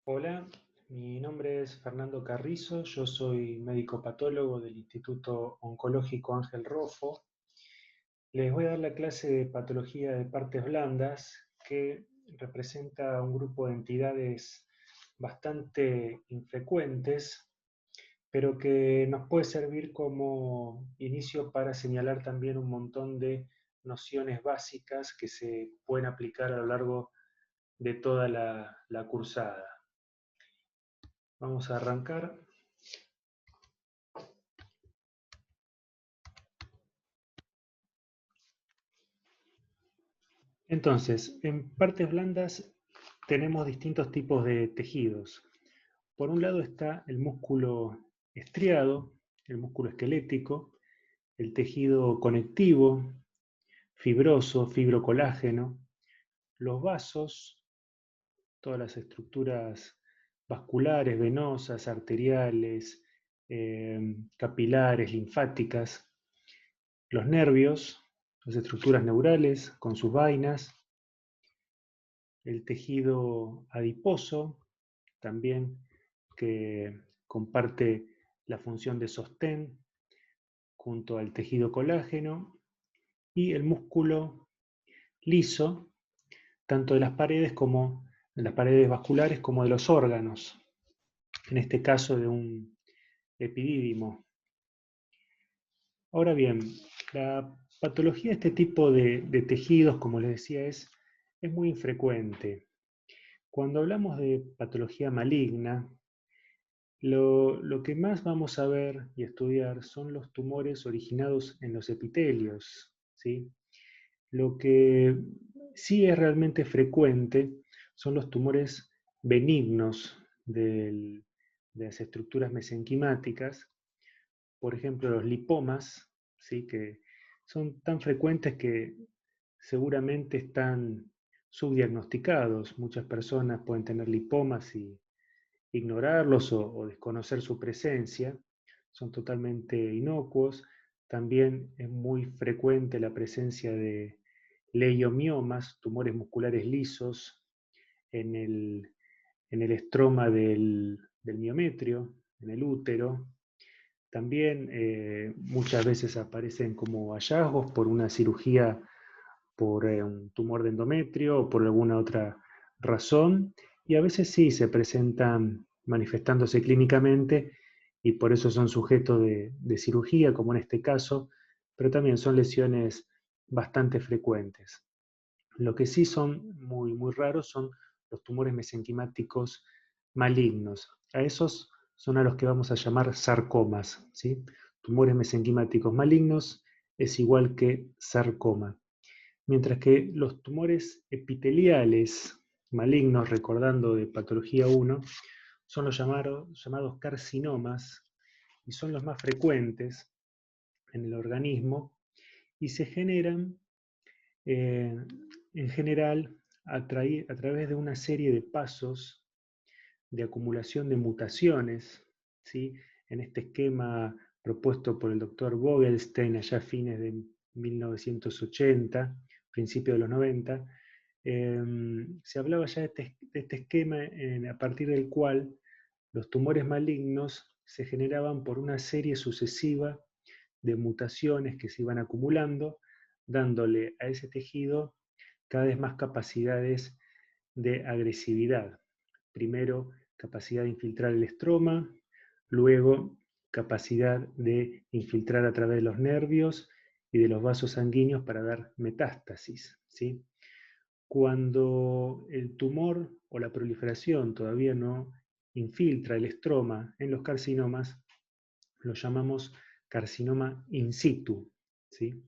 Hola, mi nombre es Fernando Carrizo, yo soy médico patólogo del Instituto Oncológico Ángel Rojo. Les voy a dar la clase de patología de partes blandas que representa un grupo de entidades bastante infrecuentes, pero que nos puede servir como inicio para señalar también un montón de nociones básicas que se pueden aplicar a lo largo de toda la cursada. Vamos a arrancar. Entonces, en partes blandas tenemos distintos tipos de tejidos. Por un lado está el músculo estriado, el músculo esquelético, el tejido conectivo, fibroso, fibrocolágeno, los vasos, todas las estructuras vasculares, venosas, arteriales, capilares, linfáticas, los nervios, las estructuras neurales con sus vainas, el tejido adiposo, también que comparte la función de sostén junto al tejido colágeno, y el músculo liso, tanto de las paredes como de las paredes vasculares como de los órganos, en este caso de un epidídimo. Ahora bien, la patología de este tipo de tejidos, como les decía, es muy infrecuente. Cuando hablamos de patología maligna, lo que más vamos a ver y estudiar son los tumores originados en los epitelios, ¿sí? Lo que sí es realmente frecuente son los tumores benignos de las estructuras mesenquimáticas, por ejemplo los lipomas, ¿sí? Que son tan frecuentes que seguramente están subdiagnosticados. Muchas personas pueden tener lipomas y ignorarlos o desconocer su presencia, son totalmente inocuos. También es muy frecuente la presencia de leiomiomas, tumores musculares lisos, en el estroma del miometrio, en el útero. También muchas veces aparecen como hallazgos por una cirugía por un tumor de endometrio o por alguna otra razón, y a veces sí se presentan manifestándose clínicamente y por eso son sujetos de cirugía, como en este caso, pero también son lesiones bastante frecuentes. Lo que sí son muy, muy raros son los tumores mesenquimáticos malignos. A esos son a los que vamos a llamar sarcomas, ¿sí? Tumores mesenquimáticos malignos es igual que sarcoma. Mientras que los tumores epiteliales malignos, recordando de patología 1, son los llamados carcinomas y son los más frecuentes en el organismo y se generan eh, en general a través de una serie de pasos de acumulación de mutaciones, ¿sí? En este esquema propuesto por el doctor Vogelstein allá a fines de 1980, principios de los 90, se hablaba ya de este esquema a partir del cual los tumores malignos se generaban por una serie sucesiva de mutaciones que se iban acumulando, dándole a ese tejido cada vez más capacidades de agresividad. Primero, capacidad de infiltrar el estroma, luego capacidad de infiltrar a través de los nervios y de los vasos sanguíneos para dar metástasis, ¿sí? Cuando el tumor o la proliferación todavía no infiltra el estroma en los carcinomas, lo llamamos carcinoma in situ, ¿sí?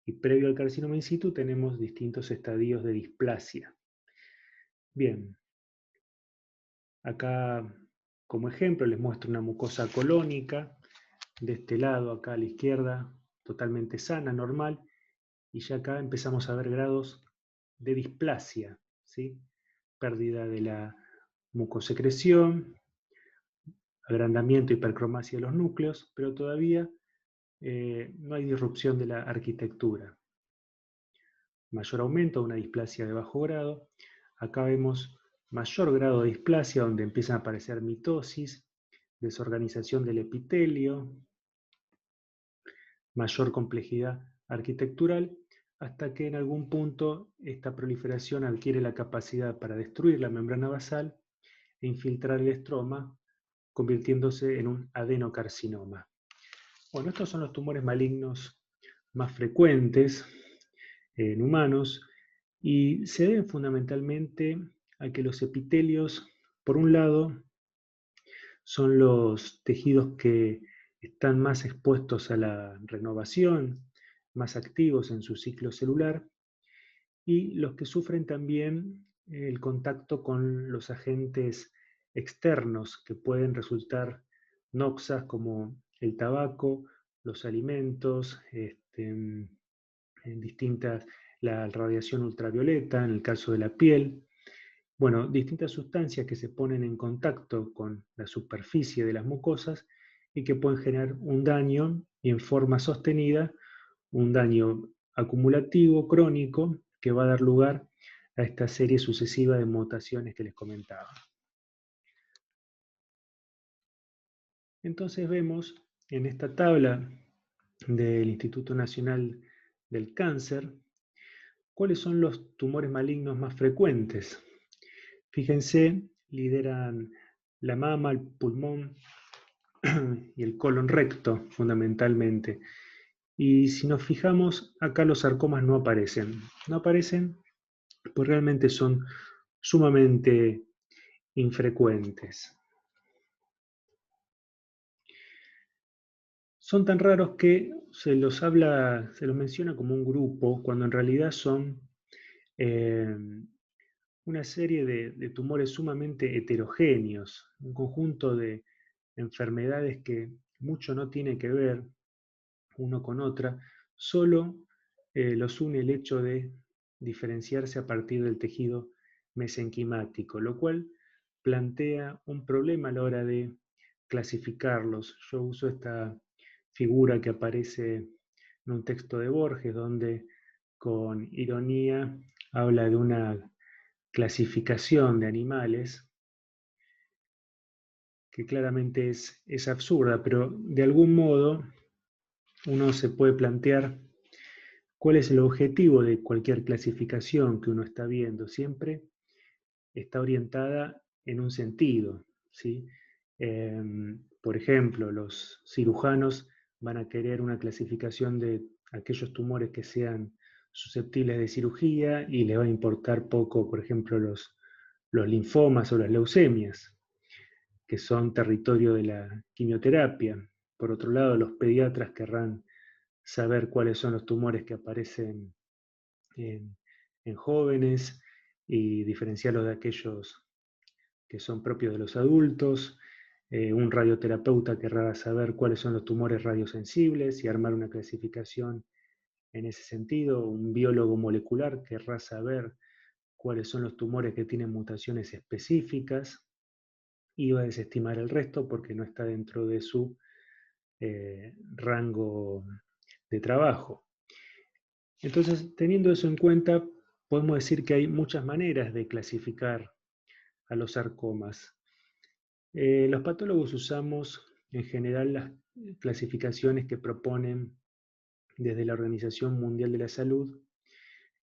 Y previo al carcinoma in situ tenemos distintos estadios de displasia. Bien, acá como ejemplo les muestro una mucosa colónica, de este lado, acá a la izquierda, totalmente sana, normal, y ya acá empezamos a ver grados de displasia, ¿sí? Pérdida de la mucosecreción, agrandamiento, hipercromasia de los núcleos, pero todavía no hay disrupción de la arquitectura. Mayor aumento, una displasia de bajo grado. Acá vemos mayor grado de displasia, donde empiezan a aparecer mitosis, desorganización del epitelio, mayor complejidad arquitectural, hasta que en algún punto esta proliferación adquiere la capacidad para destruir la membrana basal e infiltrar el estroma, convirtiéndose en un adenocarcinoma. Bueno, estos son los tumores malignos más frecuentes en humanos y se deben fundamentalmente a que los epitelios, por un lado, son los tejidos que están más expuestos a la renovación, más activos en su ciclo celular, y los que sufren también el contacto con los agentes externos que pueden resultar noxas como el tabaco, los alimentos, en distintas, la radiación ultravioleta, en el caso de la piel, bueno, distintas sustancias que se ponen en contacto con la superficie de las mucosas y que pueden generar un daño y en forma sostenida, un daño acumulativo, crónico, que va a dar lugar a esta serie sucesiva de mutaciones que les comentaba. Entonces vemos en esta tabla del Instituto Nacional del Cáncer cuáles son los tumores malignos más frecuentes. Fíjense, lideran la mama, el pulmón y el colon recto, fundamentalmente. Y si nos fijamos, acá los sarcomas no aparecen. No aparecen pues realmente son sumamente infrecuentes. Son tan raros que se los menciona como un grupo, cuando en realidad son eh, una serie de tumores sumamente heterogéneos, un conjunto de enfermedades que mucho no tiene que ver uno con otra, solo los une el hecho de diferenciarse a partir del tejido mesenquimático, lo cual plantea un problema a la hora de clasificarlos. Yo uso esta figura que aparece en un texto de Borges, donde con ironía habla de una clasificación de animales que claramente es absurda, pero de algún modo uno se puede plantear cuál es el objetivo de cualquier clasificación que uno está viendo. Siempre está orientada en un sentido, ¿sí? Por ejemplo, los cirujanos van a querer una clasificación de aquellos tumores que sean susceptibles de cirugía y les va a importar poco, por ejemplo, los linfomas o las leucemias, que son territorio de la quimioterapia. Por otro lado, los pediatras querrán saber cuáles son los tumores que aparecen en, en jóvenes y diferenciarlos de aquellos que son propios de los adultos. Un radioterapeuta querrá saber cuáles son los tumores radiosensibles y armar una clasificación en ese sentido. Un biólogo molecular querrá saber cuáles son los tumores que tienen mutaciones específicas y va a desestimar el resto porque no está dentro de su rango de trabajo. Entonces, teniendo eso en cuenta, podemos decir que hay muchas maneras de clasificar a los sarcomas. Los patólogos usamos en general las clasificaciones que proponen desde la Organización Mundial de la Salud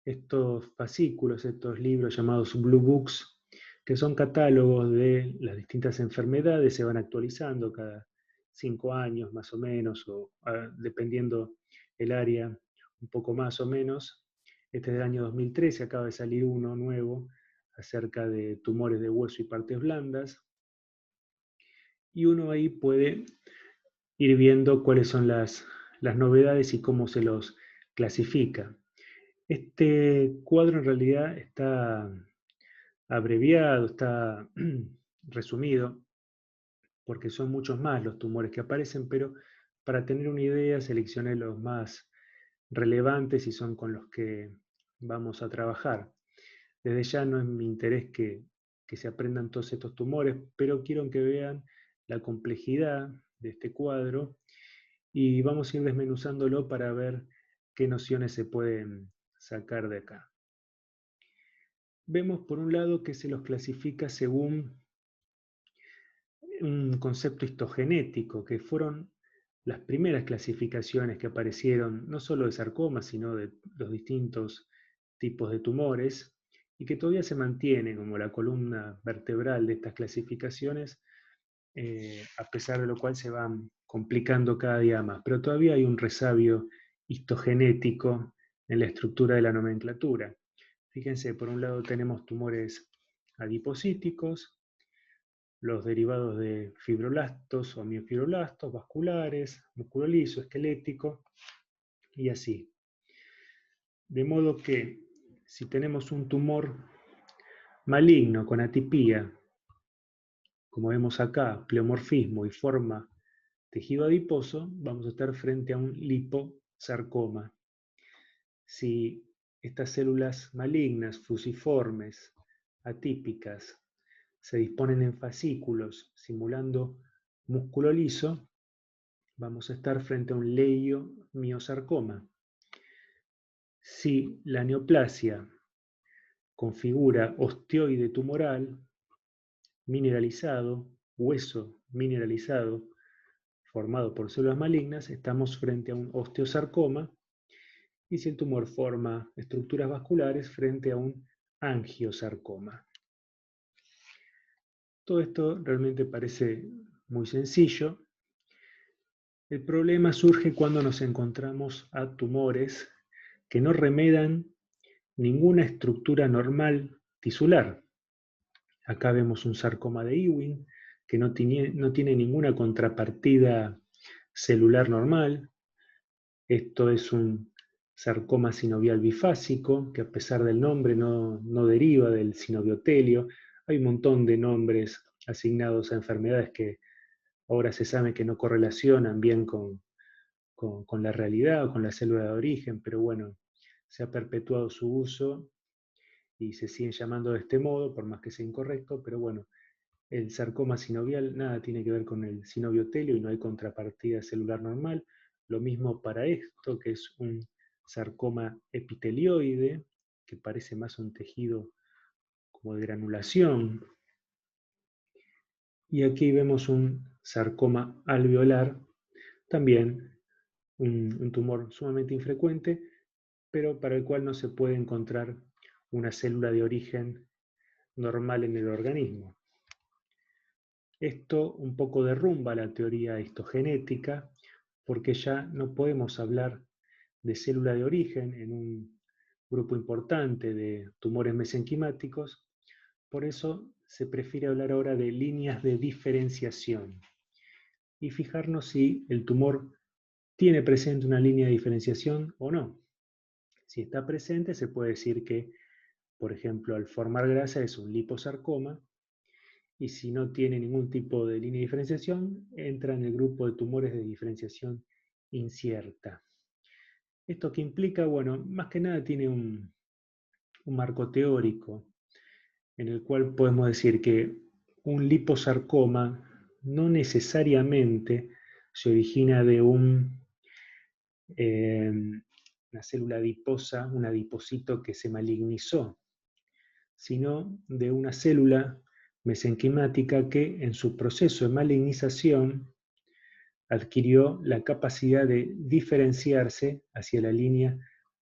estos fascículos, estos libros llamados Blue Books, que son catálogos de las distintas enfermedades, se van actualizando cada 5 años más o menos, o dependiendo el área, un poco más o menos. Este es del año 2013, acaba de salir uno nuevo acerca de tumores de hueso y partes blandas. Y uno ahí puede ir viendo cuáles son las novedades y cómo se los clasifica. Este cuadro en realidad está abreviado, está resumido, porque son muchos más los tumores que aparecen, pero para tener una idea seleccioné los más relevantes y son con los que vamos a trabajar. Desde ya no es mi interés que se aprendan todos estos tumores, pero quiero que vean la complejidad de este cuadro y vamos a ir desmenuzándolo para ver qué nociones se pueden sacar de acá. vemos por un lado que se los clasifica según un concepto histogenético, que fueron las primeras clasificaciones que aparecieron, no solo de sarcomas, sino de los distintos tipos de tumores, y que todavía se mantiene como la columna vertebral de estas clasificaciones, a pesar de lo cual se van complicando cada día más. Pero todavía hay un resabio histogenético en la estructura de la nomenclatura. Fíjense, por un lado tenemos tumores adipocíticos, los derivados de fibroblastos o miofibroblastos, vasculares, músculo liso, esquelético, y así. De modo que si tenemos un tumor maligno con atipía, como vemos acá, pleomorfismo y forma tejido adiposo, vamos a estar frente a un liposarcoma. Si estas células malignas, fusiformes, atípicas, se disponen en fascículos simulando músculo liso, vamos a estar frente a un leiomiosarcoma. Si la neoplasia configura osteoide tumoral, mineralizado, hueso mineralizado, formado por células malignas, estamos frente a un osteosarcoma, y si el tumor forma estructuras vasculares, frente a un angiosarcoma. Todo esto realmente parece muy sencillo. El problema surge cuando nos encontramos a tumores que no remedan ninguna estructura normal tisular. Acá vemos un sarcoma de Ewing que no tiene ninguna contrapartida celular normal. Esto es un sarcoma sinovial bifásico, que a pesar del nombre no deriva del sinoviotelio. Hay un montón de nombres asignados a enfermedades que ahora se sabe que no correlacionan bien con la realidad o con la célula de origen, pero bueno, se ha perpetuado su uso y se siguen llamando de este modo, por más que sea incorrecto, pero bueno, el sarcoma sinovial nada tiene que ver con el sinoviotelio y no hay contrapartida celular normal. Lo mismo para esto, que es un sarcoma epitelioide, que parece más un tejido como de granulación. Y aquí vemos un sarcoma alveolar, también un tumor sumamente infrecuente, pero para el cual no se puede encontrar una célula de origen normal en el organismo. Esto un poco derrumba la teoría histogenética, porque ya no podemos hablar de célula de origen en un grupo importante de tumores mesenquimáticos. Por eso se prefiere hablar ahora de líneas de diferenciación y fijarnos si el tumor tiene presente una línea de diferenciación o no. Si está presente, se puede decir que, por ejemplo, al formar grasa es un liposarcoma, y si no tiene ningún tipo de línea de diferenciación, entra en el grupo de tumores de diferenciación incierta. ¿Esto qué implica? Bueno, más que nada tiene un marco teórico en el cual podemos decir que un liposarcoma no necesariamente se origina de una célula adiposa, un adipocito que se malignizó, sino de una célula mesenquimática que en su proceso de malignización adquirió la capacidad de diferenciarse hacia la línea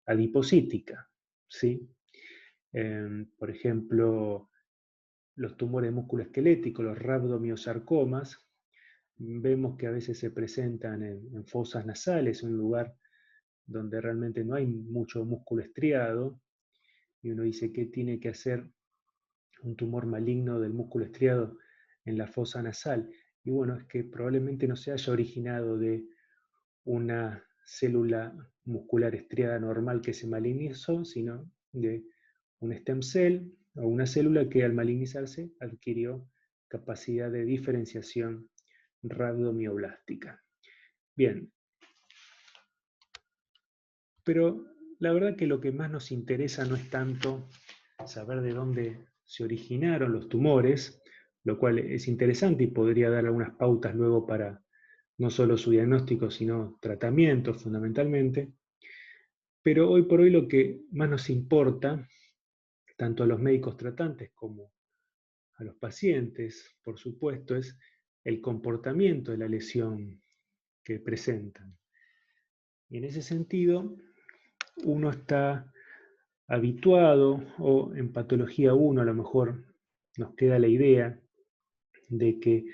adipocítica, ¿sí? Por ejemplo, los tumores musculoesqueléticos, los rhabdomiosarcomas, vemos que a veces se presentan en fosas nasales, un lugar donde realmente no hay mucho músculo estriado, y uno dice, ¿qué tiene que hacer un tumor maligno del músculo estriado en la fosa nasal? Y bueno, es que probablemente no se haya originado de una célula muscular estriada normal que se malignizó, sino de un stem cell o una célula que al malignizarse adquirió capacidad de diferenciación rhabdomioblástica. Bien, pero la verdad que lo que más nos interesa no es tanto saber de dónde se originaron los tumores, lo cual es interesante y podría dar algunas pautas luego para no solo su diagnóstico, sino tratamiento fundamentalmente. Pero hoy por hoy lo que más nos importa tanto a los médicos tratantes como a los pacientes, por supuesto, es el comportamiento de la lesión que presentan. Y en ese sentido, uno está habituado, o en patología 1 a lo mejor nos queda la idea de que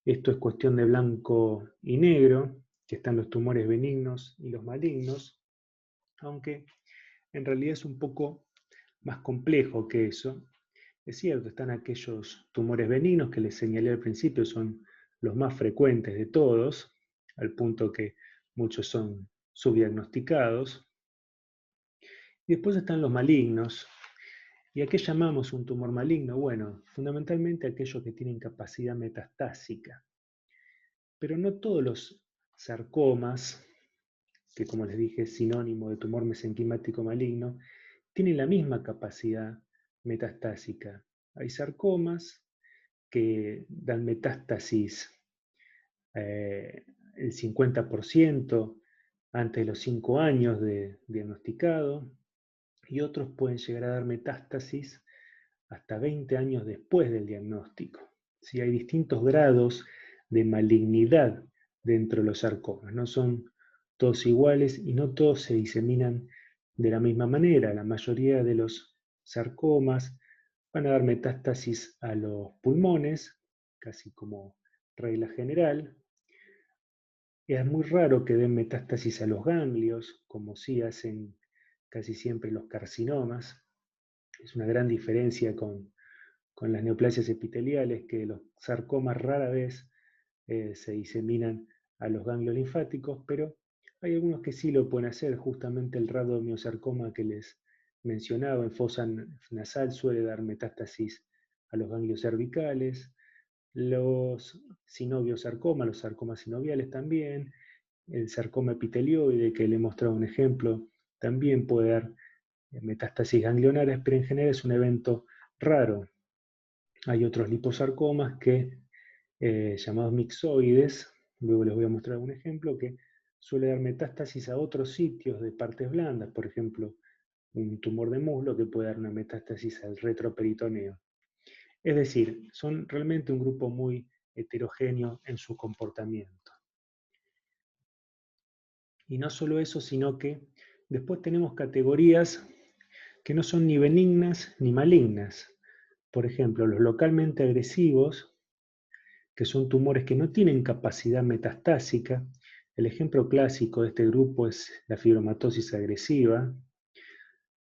esto es cuestión de blanco y negro, que están los tumores benignos y los malignos, aunque en realidad es un poco más complejo que eso. Es cierto, están aquellos tumores benignos que les señalé al principio, son los más frecuentes de todos, al punto que muchos son subdiagnosticados. Y después están los malignos. ¿Y a qué llamamos un tumor maligno? Bueno, fundamentalmente aquellos que tienen capacidad metastásica. Pero no todos los sarcomas, que como les dije es sinónimo de tumor mesenquimático maligno, tienen la misma capacidad metastásica. Hay sarcomas que dan metástasis el 50% antes de los 5 años de diagnosticado, y otros pueden llegar a dar metástasis hasta 20 años después del diagnóstico. ¿Sí? Hay distintos grados de malignidad dentro de los sarcomas, no son todos iguales y no todos se diseminan de la misma manera. La mayoría de los sarcomas van a dar metástasis a los pulmones, casi como regla general. Es muy raro que den metástasis a los ganglios, como sí hacen casi siempre los carcinomas. Es una gran diferencia con las neoplasias epiteliales, que los sarcomas rara vez se diseminan a los ganglios linfáticos, pero hay algunos que sí lo pueden hacer. Justamente el rabdomiosarcoma que les mencionaba en fosa nasal suele dar metástasis a los ganglios cervicales, los sinoviosarcomas, los sarcomas sinoviales también, el sarcoma epitelioide, que le he mostrado un ejemplo, también puede dar metástasis ganglionares, pero en general es un evento raro. Hay otros liposarcomas llamados mixoides, luego les voy a mostrar un ejemplo, que suele dar metástasis a otros sitios de partes blandas, por ejemplo, un tumor de muslo que puede dar una metástasis al retroperitoneo. Es decir, son realmente un grupo muy heterogéneo en su comportamiento. Y no solo eso, sino que después tenemos categorías que no son ni benignas ni malignas. Por ejemplo, los localmente agresivos, que son tumores que no tienen capacidad metastásica. El ejemplo clásico de este grupo es la fibromatosis agresiva.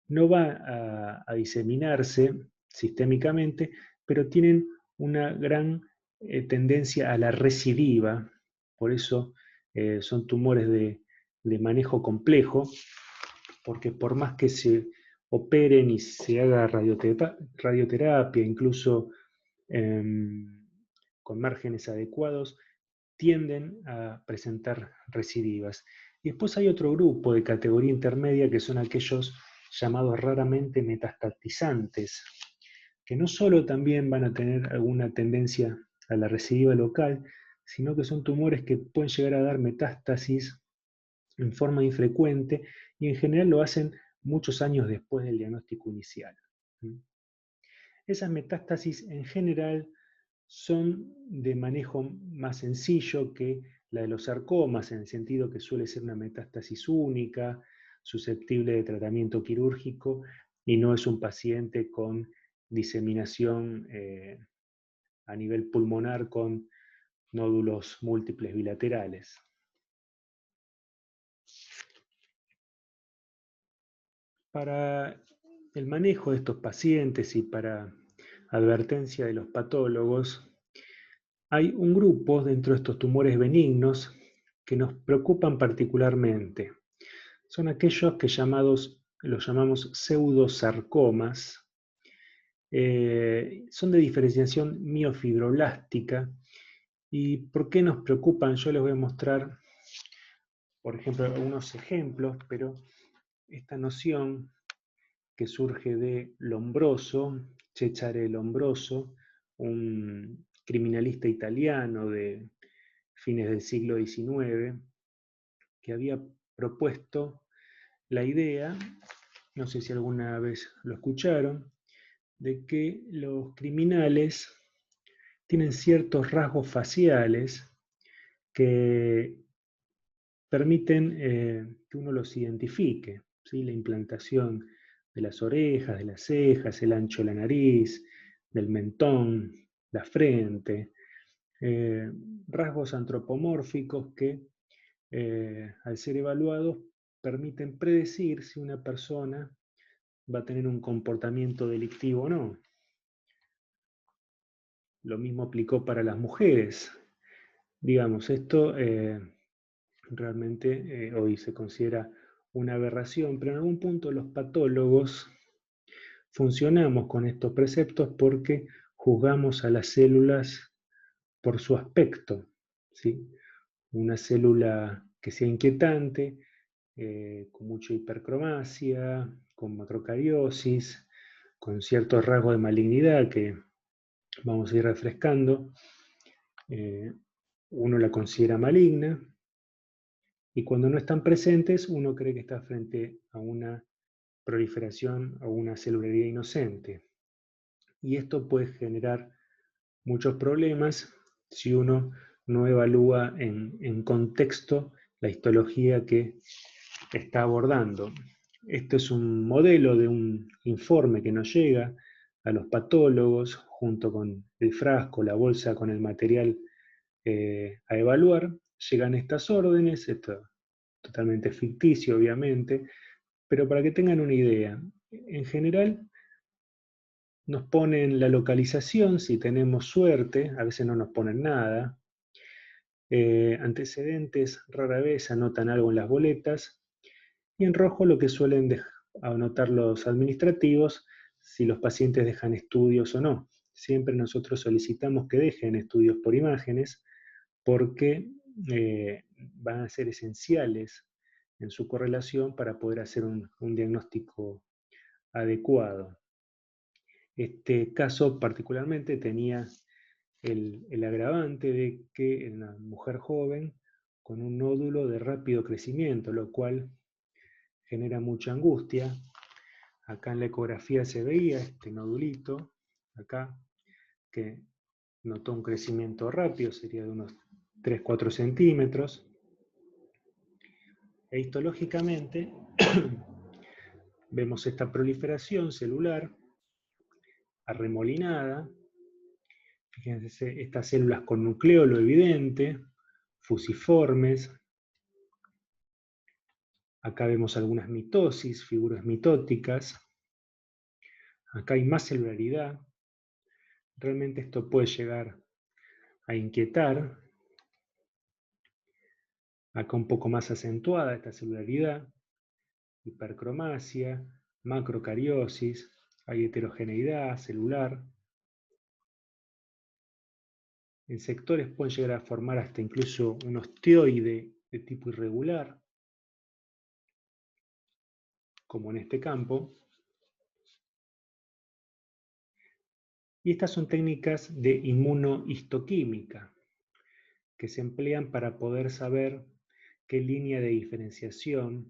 No va a diseminarse sistémicamente, pero tienen una gran tendencia a la recidiva. Por eso son tumores de manejo complejo, porque por más que se operen y se haga radioterapia, incluso con márgenes adecuados, tienden a presentar recidivas. Y después hay otro grupo de categoría intermedia que son aquellos llamados raramente metastatizantes, que no solo también van a tener alguna tendencia a la recidiva local, sino que son tumores que pueden llegar a dar metástasis en forma infrecuente y en general lo hacen muchos años después del diagnóstico inicial. Esas metástasis en general son de manejo más sencillo que la de los sarcomas, en el sentido que suele ser una metástasis única, susceptible de tratamiento quirúrgico, y no es un paciente con diseminación a nivel pulmonar con nódulos múltiples bilaterales. Para el manejo de estos pacientes y para advertencia de los patólogos, hay un grupo dentro de estos tumores benignos que nos preocupan particularmente. Son aquellos que los llamamos pseudosarcomas. Son de diferenciación miofibroblástica. ¿Y por qué nos preocupan? Yo les voy a mostrar, por ejemplo, algunos ejemplos, pero esta noción que surge de Lombroso, Cesare Lombroso, un criminalista italiano de fines del siglo XIX, que había propuesto la idea, no sé si alguna vez lo escucharon, de que los criminales tienen ciertos rasgos faciales que permiten que uno los identifique, ¿sí? La implantación de las orejas, de las cejas, el ancho de la nariz, del mentón, la frente, eh, rasgos antropomórficos que al ser evaluados permiten predecir si una persona va a tener un comportamiento delictivo o no. Lo mismo aplicó para las mujeres. Digamos, esto realmente hoy se considera una aberración, pero en algún punto los patólogos funcionamos con estos preceptos porque juzgamos a las células por su aspecto, ¿sí? Una célula que sea inquietante, con mucha hipercromacia, con macrocariosis, con ciertos rasgos de malignidad que vamos a ir refrescando, uno la considera maligna, y cuando no están presentes, uno cree que está frente a una proliferación o una celularidad inocente. Y esto puede generar muchos problemas si uno no evalúa en contexto la histología que está abordando. Este es un modelo de un informe que nos llega a los patólogos junto con el frasco, la bolsa con el material a evaluar. Llegan estas órdenes, esto totalmente ficticio obviamente, pero para que tengan una idea, en general nos ponen la localización, si tenemos suerte, a veces no nos ponen nada, antecedentes rara vez anotan algo en las boletas, y en rojo lo que suelen anotar los administrativos, si los pacientes dejan estudios o no. Siempre nosotros solicitamos que dejen estudios por imágenes porque van a ser esenciales en su correlación para poder hacer un diagnóstico adecuado. Este caso particularmente tenía el agravante de que era una mujer joven con un nódulo de rápido crecimiento, lo cual genera mucha angustia. Acá en la ecografía se veía este nodulito, acá, que notó un crecimiento rápido, sería de unos 3-4 centímetros. E histológicamente vemos esta proliferación celular arremolinada. Fíjense, estas células con nucleolo evidente, fusiformes. Acá vemos algunas mitosis, figuras mitóticas. Acá hay más celularidad. Realmente esto puede llegar a inquietar. Acá un poco más acentuada esta celularidad, hipercromacia, macrocariosis, hay heterogeneidad celular. En sectores pueden llegar a formar hasta incluso un osteoide de tipo irregular, como en este campo. Y estas son técnicas de inmunohistoquímica que se emplean para poder saber qué línea de diferenciación,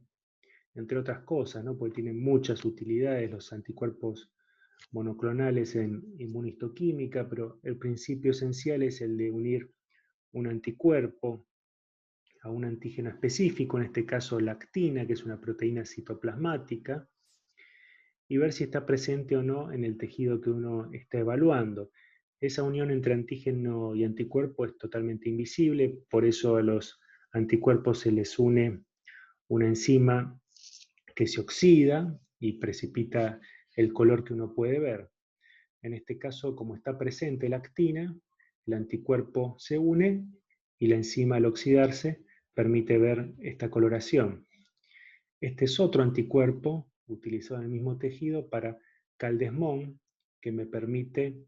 entre otras cosas, ¿no? Porque tienen muchas utilidades los anticuerpos monoclonales en inmunohistoquímica, pero el principio esencial es el de unir un anticuerpo a un antígeno específico, en este caso la actina, que es una proteína citoplasmática, y ver si está presente o no en el tejido que uno está evaluando. Esa unión entre antígeno y anticuerpo es totalmente invisible, por eso a los anticuerpos se les une una enzima que se oxida y precipita el color que uno puede ver. En este caso, como está presente la actina, el anticuerpo se une y la enzima al oxidarse permite ver esta coloración. Este es otro anticuerpo utilizado en el mismo tejido para CAL-Desmond, que me permite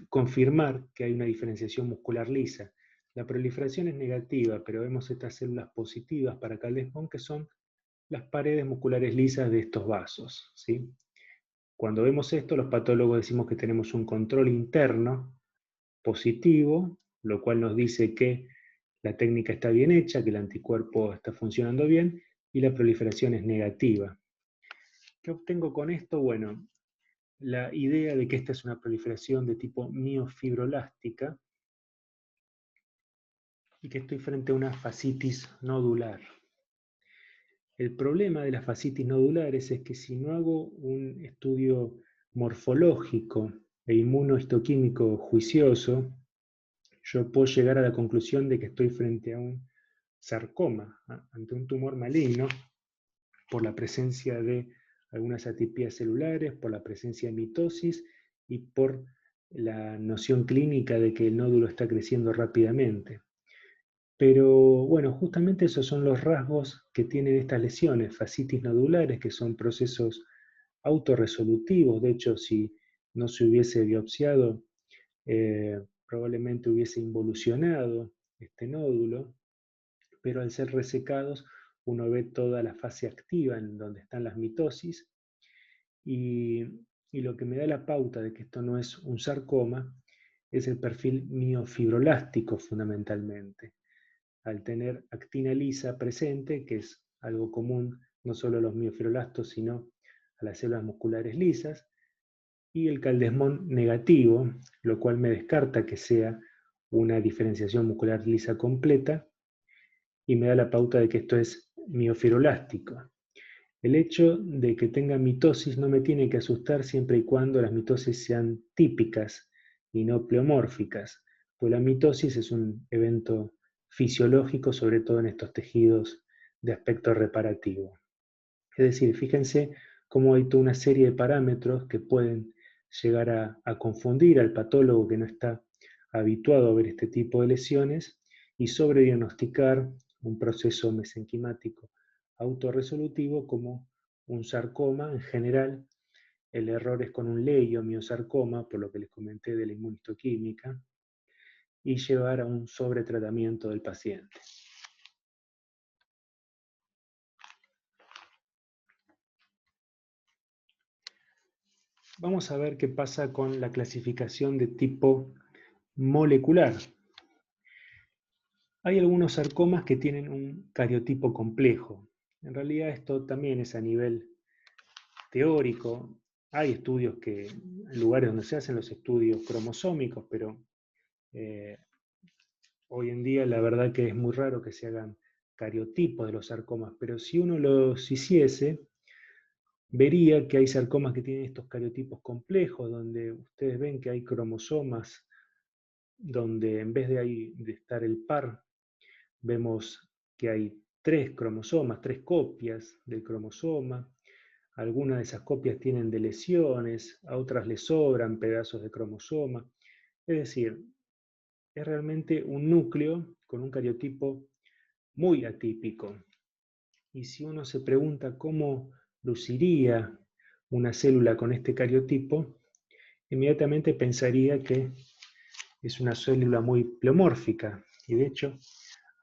confirmar que hay una diferenciación muscular lisa. La proliferación es negativa, pero vemos estas células positivas para CAL-Desmond, que son las paredes musculares lisas de estos vasos, ¿sí? Cuando vemos esto, los patólogos decimos que tenemos un control interno positivo, lo cual nos dice que la técnica está bien hecha, que el anticuerpo está funcionando bien y la proliferación es negativa. ¿Qué obtengo con esto? Bueno, la idea de que esta es una proliferación de tipo miofibroblástica y que estoy frente a una fascitis nodular. El problema de las fascitis nodulares es que si no hago un estudio morfológico e inmunohistoquímico juicioso, yo puedo llegar a la conclusión de que estoy frente a un sarcoma, ante un tumor maligno, por la presencia de algunas atipías celulares, por la presencia de mitosis y por la noción clínica de que el nódulo está creciendo rápidamente. Pero bueno, justamente esos son los rasgos que tienen estas lesiones, fascitis nodulares, que son procesos autorresolutivos. De hecho, si no se hubiese biopsiado, probablemente hubiese involucionado este nódulo, pero al ser resecados, uno ve toda la fase activa en donde están las mitosis y, y lo que me da la pauta de que esto no es un sarcoma es el perfil miofibrolástico fundamentalmente. Al tener actina lisa presente, que es algo común no solo a los miofibroblastos, sino a las células musculares lisas, y el caldesmón negativo, lo cual me descarta que sea una diferenciación muscular lisa completa, y me da la pauta de que esto es miofibrolástico. El hecho de que tenga mitosis no me tiene que asustar siempre y cuando las mitosis sean típicas y no pleomórficas, pues la mitosis es un evento fisiológico, sobre todo en estos tejidos de aspecto reparativo. Es decir, fíjense cómo hay toda una serie de parámetros que pueden llegar a confundir al patólogo que no está habituado a ver este tipo de lesiones y sobrediagnosticar un proceso mesenquimático autorresolutivo como un sarcoma. En general, el error es con un leiomiosarcoma, por lo que les comenté de la inmunistoquímica, y llevar a un sobretratamiento del paciente. Vamos a ver qué pasa con la clasificación de tipo molecular. Hay algunos sarcomas que tienen un cariotipo complejo. En realidad esto también es a nivel teórico. Hay estudios que, en lugares donde se hacen los estudios cromosómicos, pero eh, hoy en día la verdad que es muy raro que se hagan cariotipos de los sarcomas, pero si uno los hiciese, vería que hay sarcomas que tienen estos cariotipos complejos, donde ustedes ven que hay cromosomas, donde en vez de estar el par, vemos que hay tres cromosomas, tres copias del cromosoma. Algunas de esas copias tienen deleciones, a otras les sobran pedazos de cromosoma. Es decir, es realmente un núcleo con un cariotipo muy atípico. Y si uno se pregunta cómo luciría una célula con este cariotipo, inmediatamente pensaría que es una célula muy pleomórfica. Y de hecho,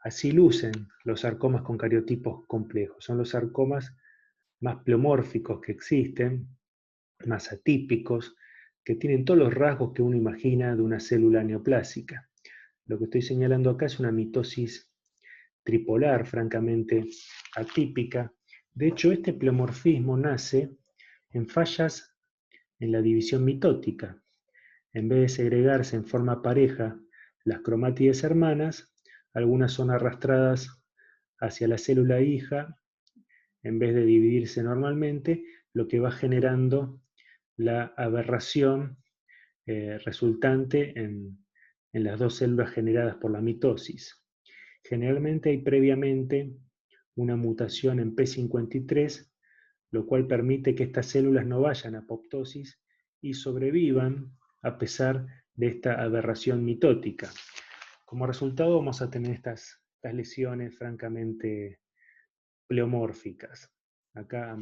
así lucen los sarcomas con cariotipos complejos. Son los sarcomas más pleomórficos que existen, más atípicos, que tienen todos los rasgos que uno imagina de una célula neoplásica. Lo que estoy señalando acá es una mitosis tripolar, francamente atípica. De hecho, este pleomorfismo nace en fallas en la división mitótica. En vez de segregarse en forma pareja las cromátides hermanas, algunas son arrastradas hacia la célula hija en vez de dividirse normalmente, lo que va generando la aberración resultante en las dos células generadas por la mitosis. Generalmente hay previamente una mutación en P53, lo cual permite que estas células no vayan a apoptosis y sobrevivan a pesar de esta aberración mitótica. Como resultado vamos a tener estas lesiones francamente pleomórficas. Acá a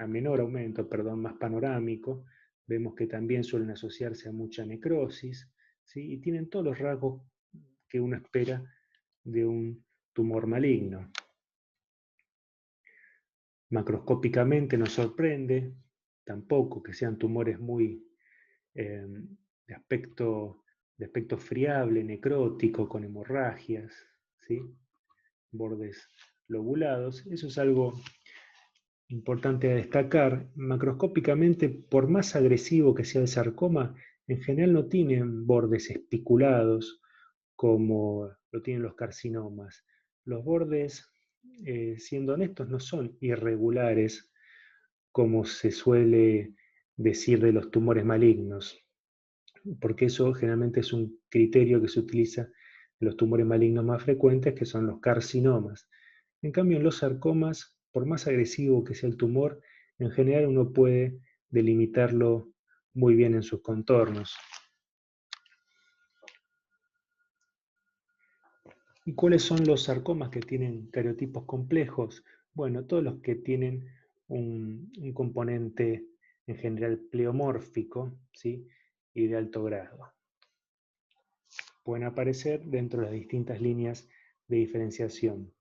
menor aumento, perdón, más panorámico, vemos que también suelen asociarse a mucha necrosis, ¿sí? Y tienen todos los rasgos que uno espera de un tumor maligno. Macroscópicamente nos sorprende tampoco que sean tumores muy de aspecto friable, necrótico, con hemorragias, ¿sí? Bordes lobulados. Eso es algo importante a destacar, macroscópicamente, por más agresivo que sea el sarcoma, en general no tienen bordes espiculados como lo tienen los carcinomas. Los bordes, siendo honestos, no son irregulares como se suele decir de los tumores malignos, porque eso generalmente es un criterio que se utiliza en los tumores malignos más frecuentes, que son los carcinomas. En cambio, en los sarcomas, por más agresivo que sea el tumor, en general uno puede delimitarlo muy bien en sus contornos. ¿Y cuáles son los sarcomas que tienen cariotipos complejos? Bueno, todos los que tienen un componente en general pleomórfico, ¿sí? Y de alto grado. Pueden aparecer dentro de las distintas líneas de diferenciación.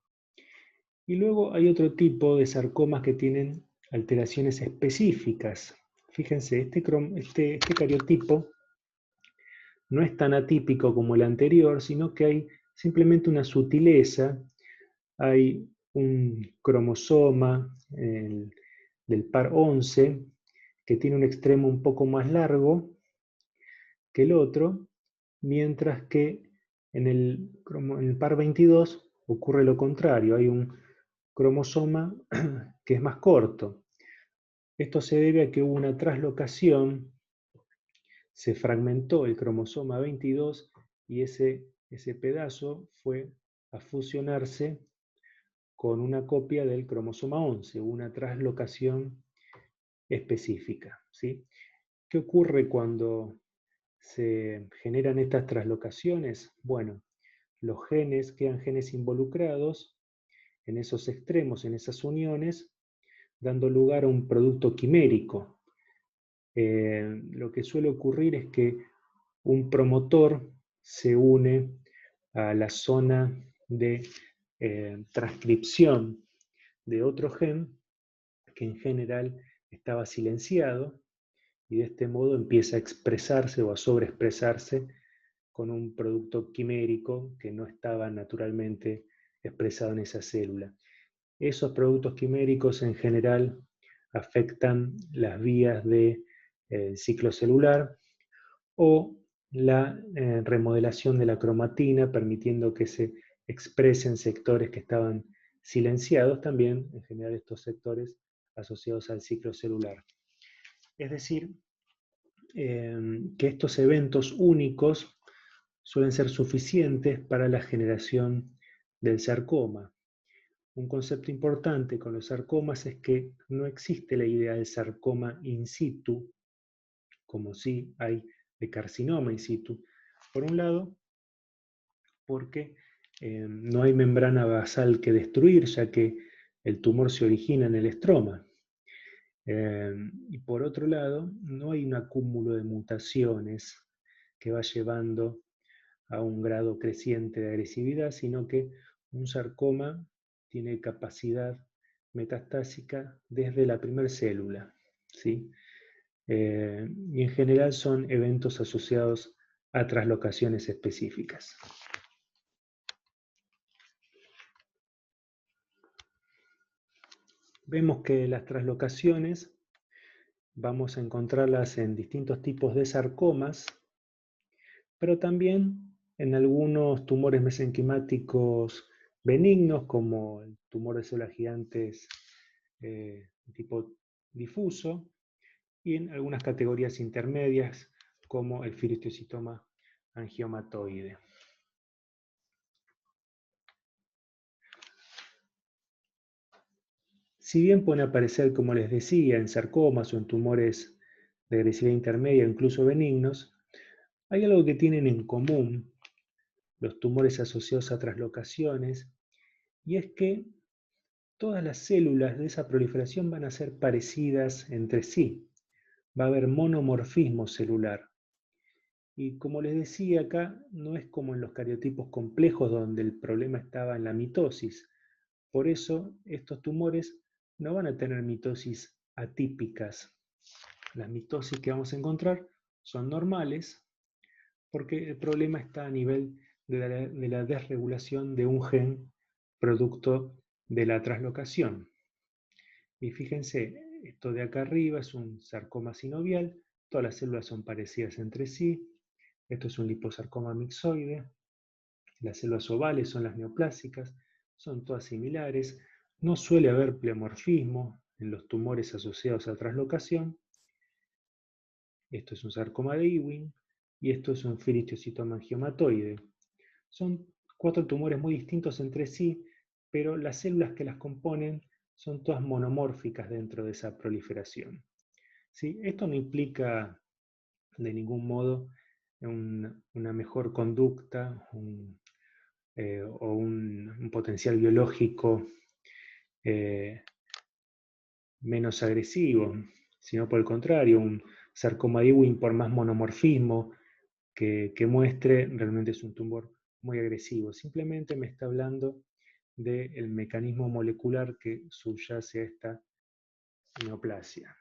Y luego hay otro tipo de sarcomas que tienen alteraciones específicas. Fíjense, este cariotipo no es tan atípico como el anterior, sino que hay simplemente una sutileza. Hay un cromosoma del par 11 que tiene un extremo un poco más largo que el otro, mientras que en el par 22 ocurre lo contrario, hay un cromosoma que es más corto. Esto se debe a que hubo una traslocación, se fragmentó el cromosoma 22 y ese pedazo fue a fusionarse con una copia del cromosoma 11, una traslocación específica, ¿sí? ¿Qué ocurre cuando se generan estas traslocaciones? Bueno, los genes, quedan genes involucrados en esos extremos, en esas uniones, dando lugar a un producto quimérico. Lo que suele ocurrir es que un promotor se une a la zona de transcripción de otro gen que en general estaba silenciado y de este modo empieza a expresarse o a sobreexpresarse con un producto quimérico que no estaba naturalmente expresado en esa célula. Esos productos quiméricos en general afectan las vías del ciclo celular o la remodelación de la cromatina, permitiendo que se expresen sectores que estaban silenciados, también en general estos sectores asociados al ciclo celular. Es decir, que estos eventos únicos suelen ser suficientes para la generación del sarcoma. Un concepto importante con los sarcomas es que no existe la idea del sarcoma in situ, como sí hay de carcinoma in situ. Por un lado, porque no hay membrana basal que destruir, ya que el tumor se origina en el estroma. Y por otro lado, no hay un acúmulo de mutaciones que va llevando a un grado creciente de agresividad, sino que un sarcoma tiene capacidad metastásica desde la primera célula, ¿sí? Y en general son eventos asociados a traslocaciones específicas. Vemos que las traslocaciones vamos a encontrarlas en distintos tipos de sarcomas, pero también en algunos tumores mesenquimáticos benignos, como el tumor de células gigantes tipo difuso, y en algunas categorías intermedias, como el fibrostocitoma angiomatoide. Si bien pueden aparecer, como les decía, en sarcomas o en tumores de agresividad intermedia, incluso benignos, hay algo que tienen en común los tumores asociados a traslocaciones, y es que todas las células de esa proliferación van a ser parecidas entre sí. Va a haber monomorfismo celular. Y como les decía acá, no es como en los cariotipos complejos donde el problema estaba en la mitosis. Por eso estos tumores no van a tener mitosis atípicas. Las mitosis que vamos a encontrar son normales porque el problema está a nivel de la desregulación de un gen producto de la traslocación. Y fíjense, esto de acá arriba es un sarcoma sinovial, todas las células son parecidas entre sí. Esto es un liposarcoma mixoide. Las células ovales son las neoplásicas, son todas similares. No suele haber pleomorfismo en los tumores asociados a translocación. Esto es un sarcoma de Ewing y esto es un feristiocitoma angiomatoide. Son 4 tumores muy distintos entre sí, pero las células que las componen son todas monomórficas dentro de esa proliferación. ¿Sí? Esto no implica de ningún modo una mejor conducta o un potencial biológico eh, menos agresivo, sino por el contrario, un sarcoma de Ewing, por más monomorfismo que muestre, realmente es un tumor muy agresivo. Simplemente me está hablando del mecanismo molecular que subyace a esta neoplasia.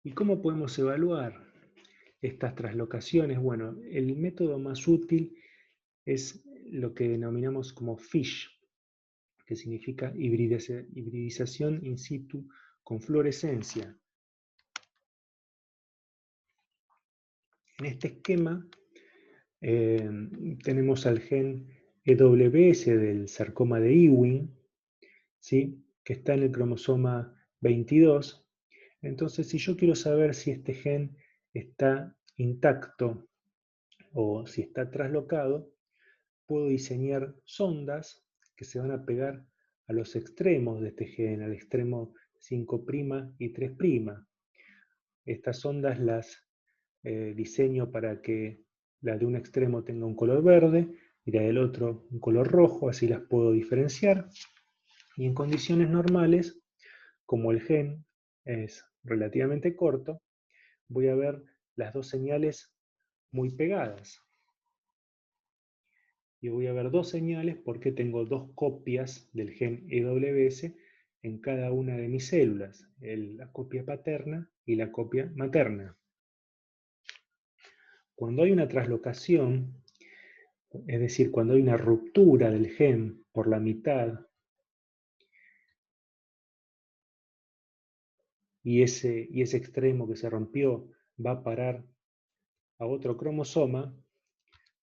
¿Y cómo podemos evaluar estas translocaciones? Bueno, el método más útil es lo que denominamos como FISH, que significa hibridización in situ con fluorescencia. En este esquema tenemos al gen EWS del sarcoma de Ewing, ¿sí? Que está en el cromosoma 22. Entonces, si yo quiero saber si este gen está intacto o si está traslocado, puedo diseñar sondas que se van a pegar a los extremos de este gen, al extremo 5' y 3'. Estas ondas las diseño para que la de un extremo tenga un color verde y la del otro un color rojo, así las puedo diferenciar. Y en condiciones normales, como el gen es relativamente corto, voy a ver las dos señales muy pegadas. Y voy a ver dos señales porque tengo dos copias del gen EWS en cada una de mis células, la copia paterna y la copia materna. Cuando hay una translocación, es decir, cuando hay una ruptura del gen por la mitad y ese extremo que se rompió va a parar a otro cromosoma,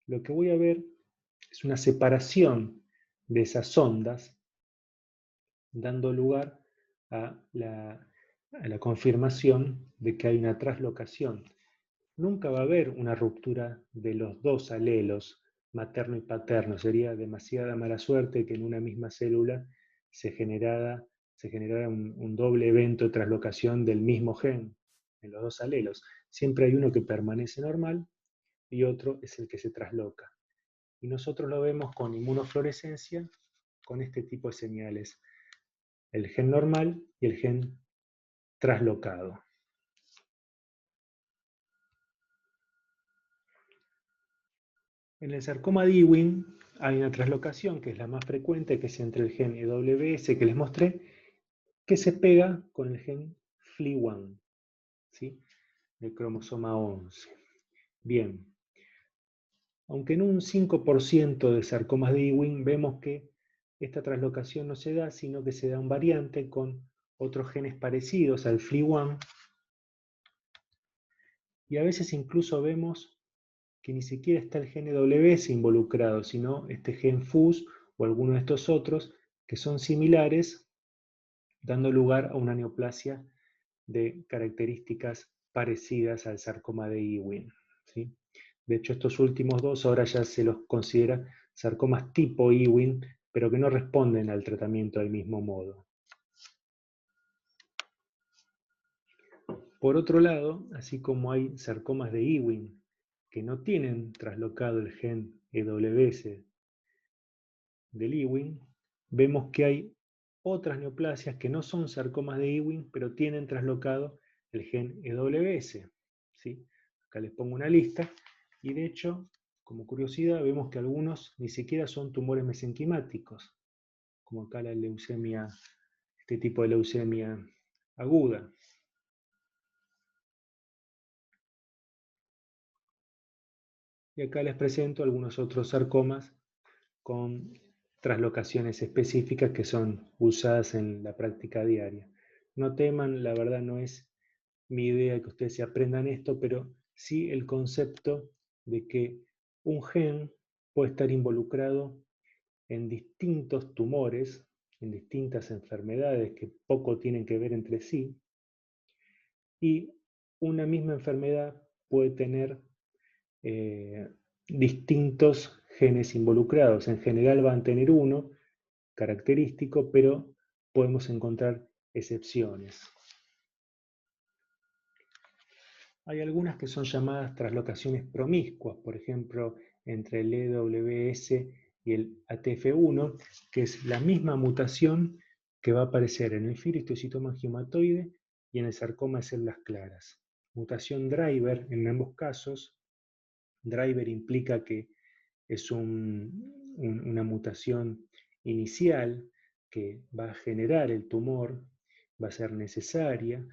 lo que voy a ver es una separación de esas ondas, dando lugar a la confirmación de que hay una translocación. Nunca va a haber una ruptura de los dos alelos, materno y paterno. Sería demasiada mala suerte que en una misma célula se generara un doble evento de translocación del mismo gen en los dos alelos. Siempre hay uno que permanece normal y otro es el que se trasloca. Y nosotros lo vemos con inmunofluorescencia, con este tipo de señales. El gen normal y el gen traslocado. En el sarcoma de Ewing hay una translocación que es la más frecuente, que es entre el gen EWS que les mostré, que se pega con el gen FLI1, ¿sí? El cromosoma 11. Bien, aunque en un 5% de sarcomas de Ewing vemos que esta translocación no se da, sino que se da un variante con otros genes parecidos al FLI1, y a veces incluso vemos que ni siquiera está el gen EWS involucrado, sino este gen FUS o alguno de estos otros que son similares, dando lugar a una neoplasia de características parecidas al sarcoma de Ewing, ¿sí? De hecho, estos últimos dos ahora ya se los considera sarcomas tipo Ewing, pero que no responden al tratamiento del mismo modo. Por otro lado, así como hay sarcomas de Ewing que no tienen traslocado el gen EWS del Ewing, vemos que hay otras neoplasias que no son sarcomas de Ewing, pero tienen traslocado el gen EWS, ¿sí? Acá les pongo una lista, y de hecho, como curiosidad, vemos que algunos ni siquiera son tumores mesenquimáticos, como acá la leucemia, este tipo de leucemia aguda. Y acá les presento algunos otros sarcomas con traslocaciones específicas que son usadas en la práctica diaria. No teman, la verdad no es mi idea que ustedes se aprendan esto, pero sí el concepto de que un gen puede estar involucrado en distintos tumores, en distintas enfermedades que poco tienen que ver entre sí, y una misma enfermedad puede tener distintos genes involucrados. En general van a tener uno característico, pero podemos encontrar excepciones. Hay algunas que son llamadas traslocaciones promiscuas, por ejemplo, entre el EWS y el ATF1, que es la misma mutación que va a aparecer en el firohistiocytoma angiomatoide y en el sarcoma de células claras. Mutación driver en ambos casos. Driver implica que es una mutación inicial que va a generar el tumor, va a ser necesaria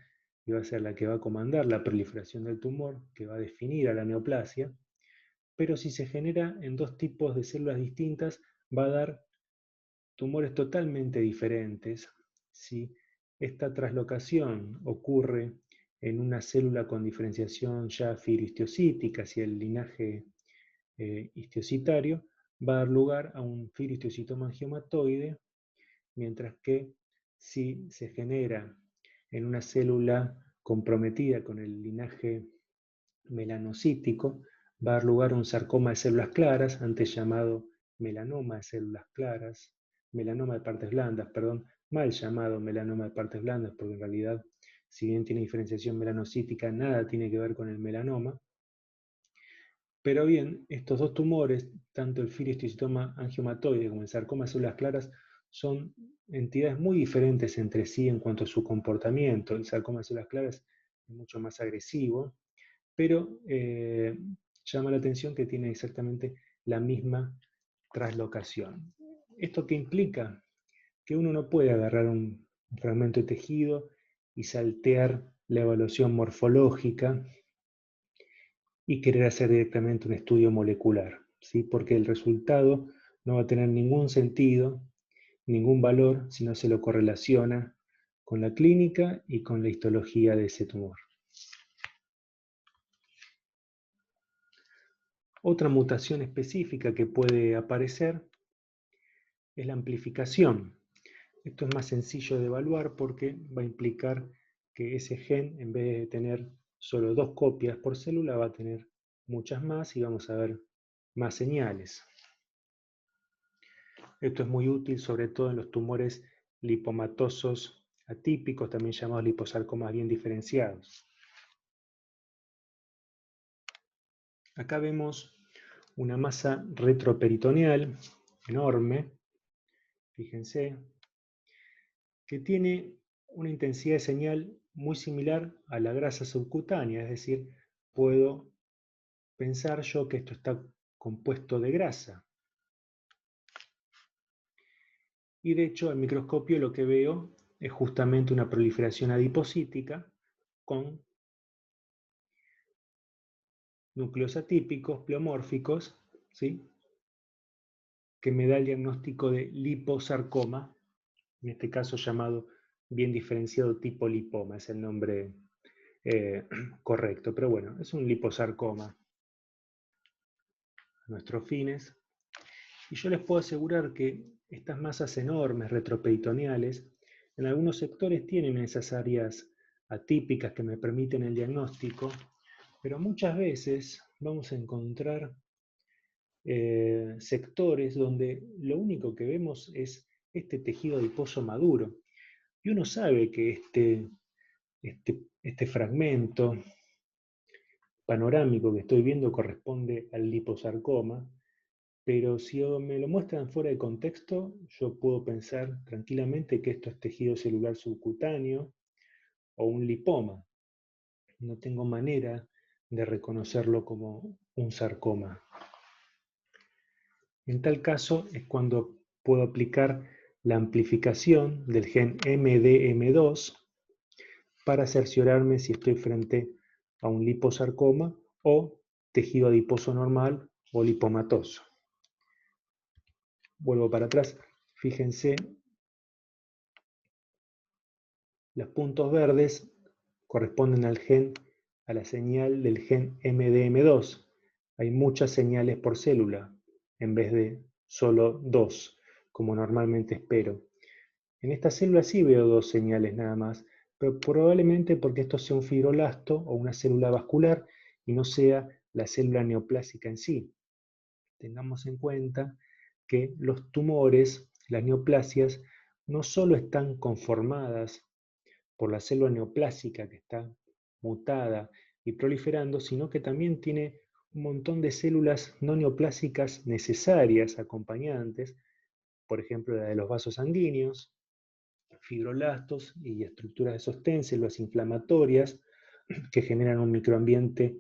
y va a ser la que va a comandar la proliferación del tumor, que va a definir a la neoplasia, pero si se genera en dos tipos de células distintas, va a dar tumores totalmente diferentes. Si esta traslocación ocurre en una célula con diferenciación ya firohistocítica, si el linaje histocitario, va a dar lugar a un firohistocitoma angiomatoide, mientras que si se genera en una célula comprometida con el linaje melanocítico, va a dar lugar a un sarcoma de células claras, antes llamado melanoma de células claras, melanoma de partes blandas, perdón, mal llamado melanoma de partes blandas, porque en realidad, si bien tiene diferenciación melanocítica, nada tiene que ver con el melanoma. Pero bien, estos dos tumores, tanto el firohistocitoma angiomatoide como el sarcoma de células claras, son entidades muy diferentes entre sí en cuanto a su comportamiento. El sarcoma de células claras es mucho más agresivo, pero llama la atención que tiene exactamente la misma traslocación. ¿Esto qué implica? Que uno no puede agarrar un fragmento de tejido y saltear la evaluación morfológica y querer hacer directamente un estudio molecular, ¿sí? Porque el resultado no va a tener ningún sentido, ningún valor, si no se lo correlaciona con la clínica y con la histología de ese tumor. Otra mutación específica que puede aparecer es la amplificación. Esto es más sencillo de evaluar porque va a implicar que ese gen, en vez de tener solo 2 copias por célula, va a tener muchas más y vamos a ver más señales. Esto es muy útil sobre todo en los tumores lipomatosos atípicos, también llamados liposarcomas bien diferenciados. Acá vemos una masa retroperitoneal enorme, fíjense, que tiene una intensidad de señal muy similar a la grasa subcutánea, es decir, puedo pensar yo que esto está compuesto de grasa. Y de hecho, al microscopio lo que veo es justamente una proliferación adipocítica con núcleos atípicos, pleomórficos, ¿sí? Que me da el diagnóstico de liposarcoma, en este caso llamado bien diferenciado tipo lipoma, es el nombre correcto, pero bueno, es un liposarcoma a nuestros fines. Y yo les puedo asegurar que estas masas enormes retroperitoneales en algunos sectores tienen esas áreas atípicas que me permiten el diagnóstico, pero muchas veces vamos a encontrar sectores donde lo único que vemos es este tejido adiposo maduro. Y uno sabe que este fragmento panorámico que estoy viendo corresponde al liposarcoma, pero si me lo muestran fuera de contexto, yo puedo pensar tranquilamente que esto es tejido celular subcutáneo o un lipoma. No tengo manera de reconocerlo como un sarcoma. En tal caso es cuando puedo aplicar la amplificación del gen MDM2 para cerciorarme si estoy frente a un liposarcoma o tejido adiposo normal o lipomatoso. vuelvo para atrás, fíjense, los puntos verdes corresponden a la señal del gen MDM2. Hay muchas señales por célula, en vez de solo dos, como normalmente espero. En esta célula sí veo dos señales nada más, pero probablemente porque esto sea un fibroblasto o una célula vascular y no sea la célula neoplásica en sí. Tengamos en cuenta que los tumores, las neoplasias, no solo están conformadas por la célula neoplásica que está mutada y proliferando, sino que también tiene un montón de células no neoplásicas necesarias, acompañantes, por ejemplo la de los vasos sanguíneos, fibroblastos y estructuras de sostén, células inflamatorias que generan un microambiente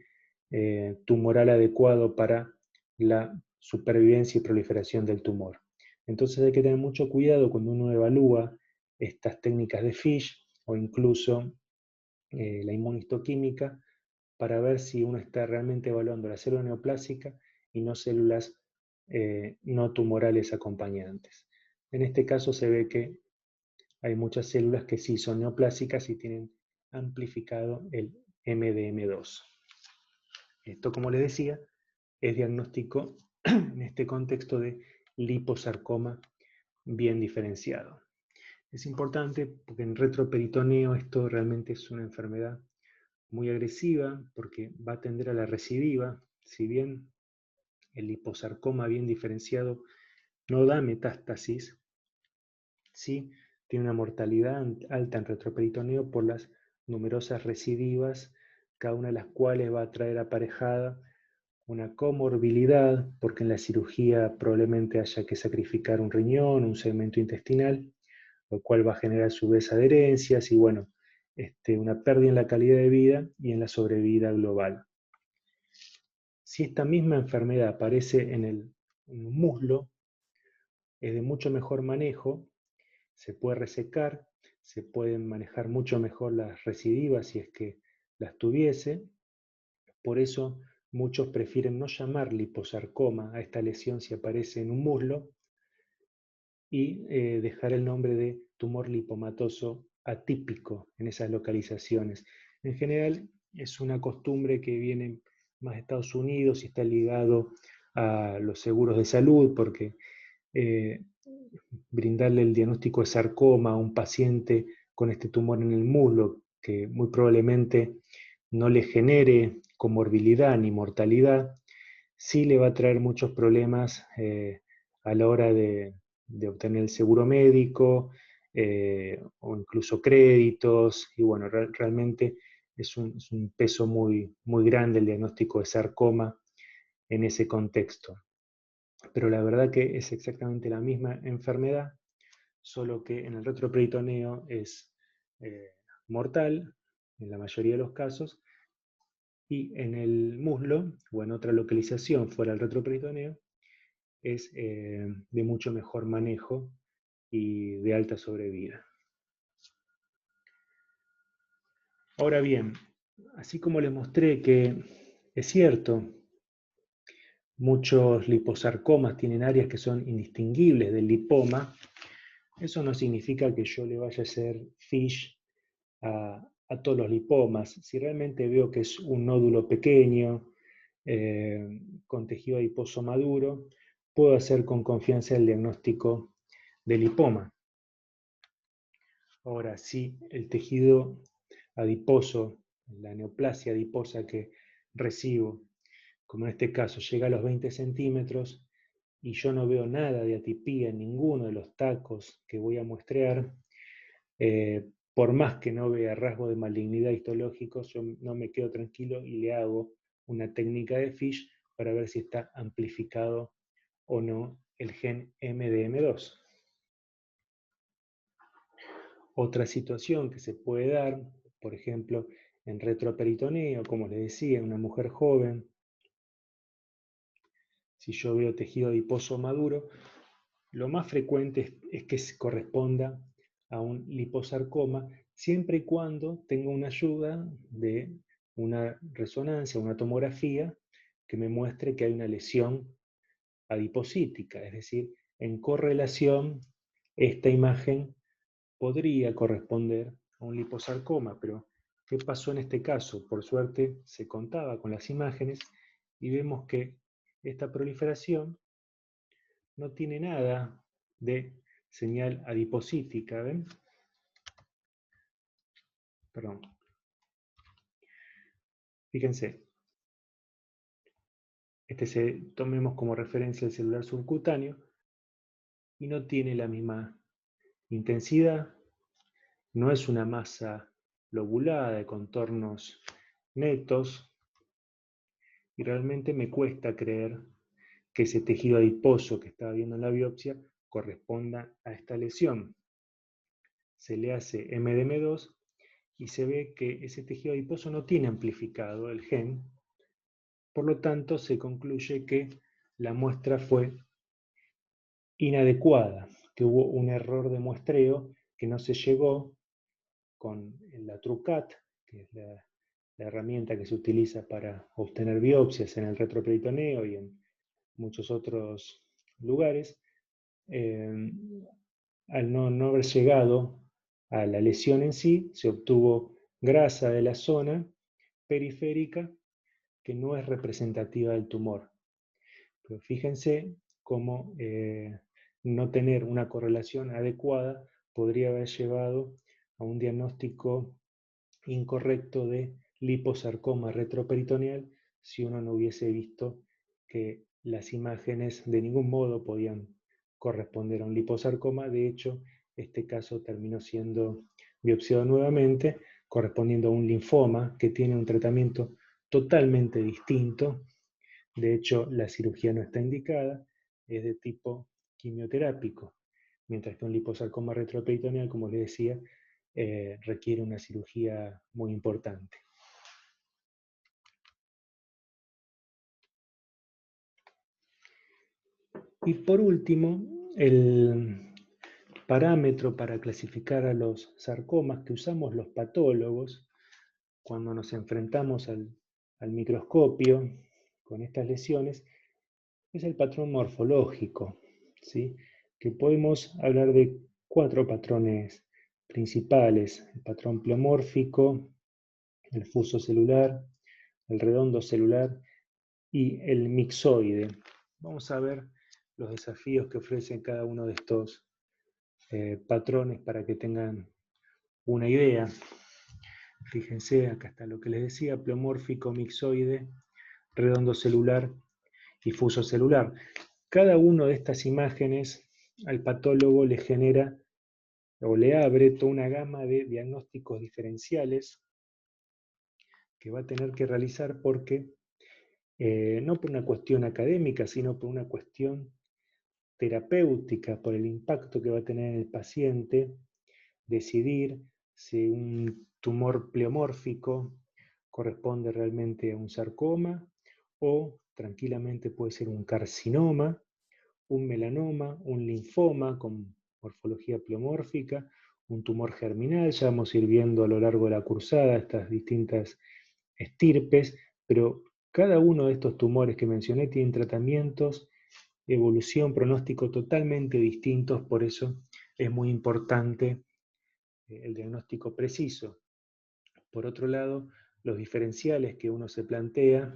tumoral adecuado para la supervivencia y proliferación del tumor. Entonces hay que tener mucho cuidado cuando uno evalúa estas técnicas de FISH o incluso la inmunistoquímica para ver si uno está realmente evaluando la célula neoplásica y no células no tumorales acompañantes. En este caso se ve que hay muchas células que sí son neoplásicas y tienen amplificado el MDM2. Esto, como les decía, es diagnóstico en este contexto de liposarcoma bien diferenciado. Es importante porque en retroperitoneo esto realmente es una enfermedad muy agresiva porque va a tender a la recidiva. Si bien el liposarcoma bien diferenciado no da metástasis, sí tiene una mortalidad alta en retroperitoneo por las numerosas recidivas, cada una de las cuales va a traer aparejada una comorbilidad, porque en la cirugía probablemente haya que sacrificar un riñón, un segmento intestinal, lo cual va a generar a su vez adherencias y bueno, una pérdida en la calidad de vida y en la sobrevida global. Si esta misma enfermedad aparece en un muslo, es de mucho mejor manejo, se puede resecar, se pueden manejar mucho mejor las recidivas si es que las tuviese. Por eso muchos prefieren no llamar liposarcoma a esta lesión si aparece en un muslo y dejar el nombre de tumor lipomatoso atípico en esas localizaciones. En general es una costumbre que viene más de Estados Unidos y está ligado a los seguros de salud porque eh, brindarle el diagnóstico de sarcoma a un paciente con este tumor en el muslo, que muy probablemente no le genere comorbilidad ni mortalidad, sí le va a traer muchos problemas a la hora de obtener el seguro médico o incluso créditos. Y bueno, realmente es un peso muy, muy grande el diagnóstico de sarcoma en ese contexto. Pero la verdad que es exactamente la misma enfermedad, solo que en el retroperitoneo es mortal en la mayoría de los casos, y en el muslo o en otra localización fuera del retroperitoneo es de mucho mejor manejo y de alta sobrevida. Ahora bien, así como les mostré que es cierto, muchos liposarcomas tienen áreas que son indistinguibles del lipoma, eso no significa que yo le vaya a hacer FISH a todos los lipomas. Si realmente veo que es un nódulo pequeño, con tejido adiposo maduro, puedo hacer con confianza el diagnóstico de lipoma. Ahora, si el tejido adiposo, la neoplasia adiposa que recibo, como en este caso, llega a los 20 centímetros y yo no veo nada de atipía en ninguno de los tacos que voy a muestrear, por más que no vea rasgos de malignidad histológicos, yo no me quedo tranquilo y le hago una técnica de FISH para ver si está amplificado o no el gen MDM2. Otra situación que se puede dar, por ejemplo, en retroperitoneo, como les decía, en una mujer joven, si yo veo tejido adiposo maduro, lo más frecuente es que se corresponda a un liposarcoma, siempre y cuando tenga una ayuda de una resonancia, una tomografía, que me muestre que hay una lesión adipocítica, es decir, en correlación, esta imagen podría corresponder a un liposarcoma, pero ¿qué pasó en este caso? Por suerte se contaba con las imágenes y vemos que esta proliferación no tiene nada de señal adipocítica, ¿ven? Perdón. Fíjense, tomemos como referencia el celular subcutáneo y no tiene la misma intensidad, no es una masa lobulada de contornos netos y realmente me cuesta creer que ese tejido adiposo que estaba viendo en la biopsia corresponda a esta lesión. Se le hace MDM2 y se ve que ese tejido adiposo no tiene amplificado el gen, por lo tanto se concluye que la muestra fue inadecuada, que hubo un error de muestreo, que no se llegó con la TrueCut, que es la herramienta que se utiliza para obtener biopsias en el retroperitoneo y en muchos otros lugares, al no haber llegado a la lesión en sí, se obtuvo grasa de la zona periférica que no es representativa del tumor. Pero fíjense cómo no tener una correlación adecuada podría haber llevado a un diagnóstico incorrecto de liposarcoma retroperitoneal si uno no hubiese visto que las imágenes de ningún modo podían corresponder a un liposarcoma. De hecho, este caso terminó siendo biopsiado nuevamente, correspondiendo a un linfoma que tiene un tratamiento totalmente distinto. De hecho, la cirugía no está indicada, es de tipo quimioterápico, mientras que un liposarcoma retroperitoneal, como les decía, requiere una cirugía muy importante. Y por último, el parámetro para clasificar a los sarcomas que usamos los patólogos cuando nos enfrentamos al microscopio con estas lesiones es el patrón morfológico, ¿sí? Que podemos hablar de 4 patrones principales: el patrón pleomórfico, el fuso celular, el redondo celular y el mixoide. Vamos a ver los desafíos que ofrecen cada uno de estos patrones para que tengan una idea. Fíjense, acá está lo que les decía: pleomórfico, mixoide, redondo celular y fuso celular. Cada una de estas imágenes al patólogo le genera o le abre toda una gama de diagnósticos diferenciales que va a tener que realizar porque no por una cuestión académica, sino por una cuestión terapéutica, por el impacto que va a tener en el paciente, decidir si un tumor pleomórfico corresponde realmente a un sarcoma o tranquilamente puede ser un carcinoma, un melanoma, un linfoma con morfología pleomórfica, un tumor germinal. Ya vamos a ir viendo a lo largo de la cursada estas distintas estirpes, pero cada uno de estos tumores que mencioné tienen tratamientos, evolución, pronóstico totalmente distintos, por eso es muy importante el diagnóstico preciso. Por otro lado, los diferenciales que uno se plantea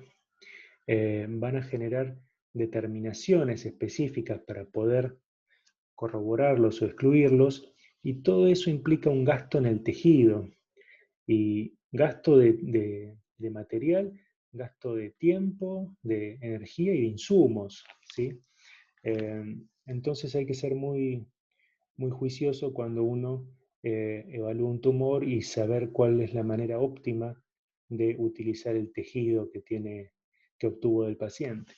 van a generar determinaciones específicas para poder corroborarlos o excluirlos, y todo eso implica un gasto en el tejido, y gasto de material, gasto de tiempo, de energía y de insumos, ¿sí? Entonces hay que ser muy, muy juicioso cuando uno evalúa un tumor y saber cuál es la manera óptima de utilizar el tejido que obtuvo del paciente.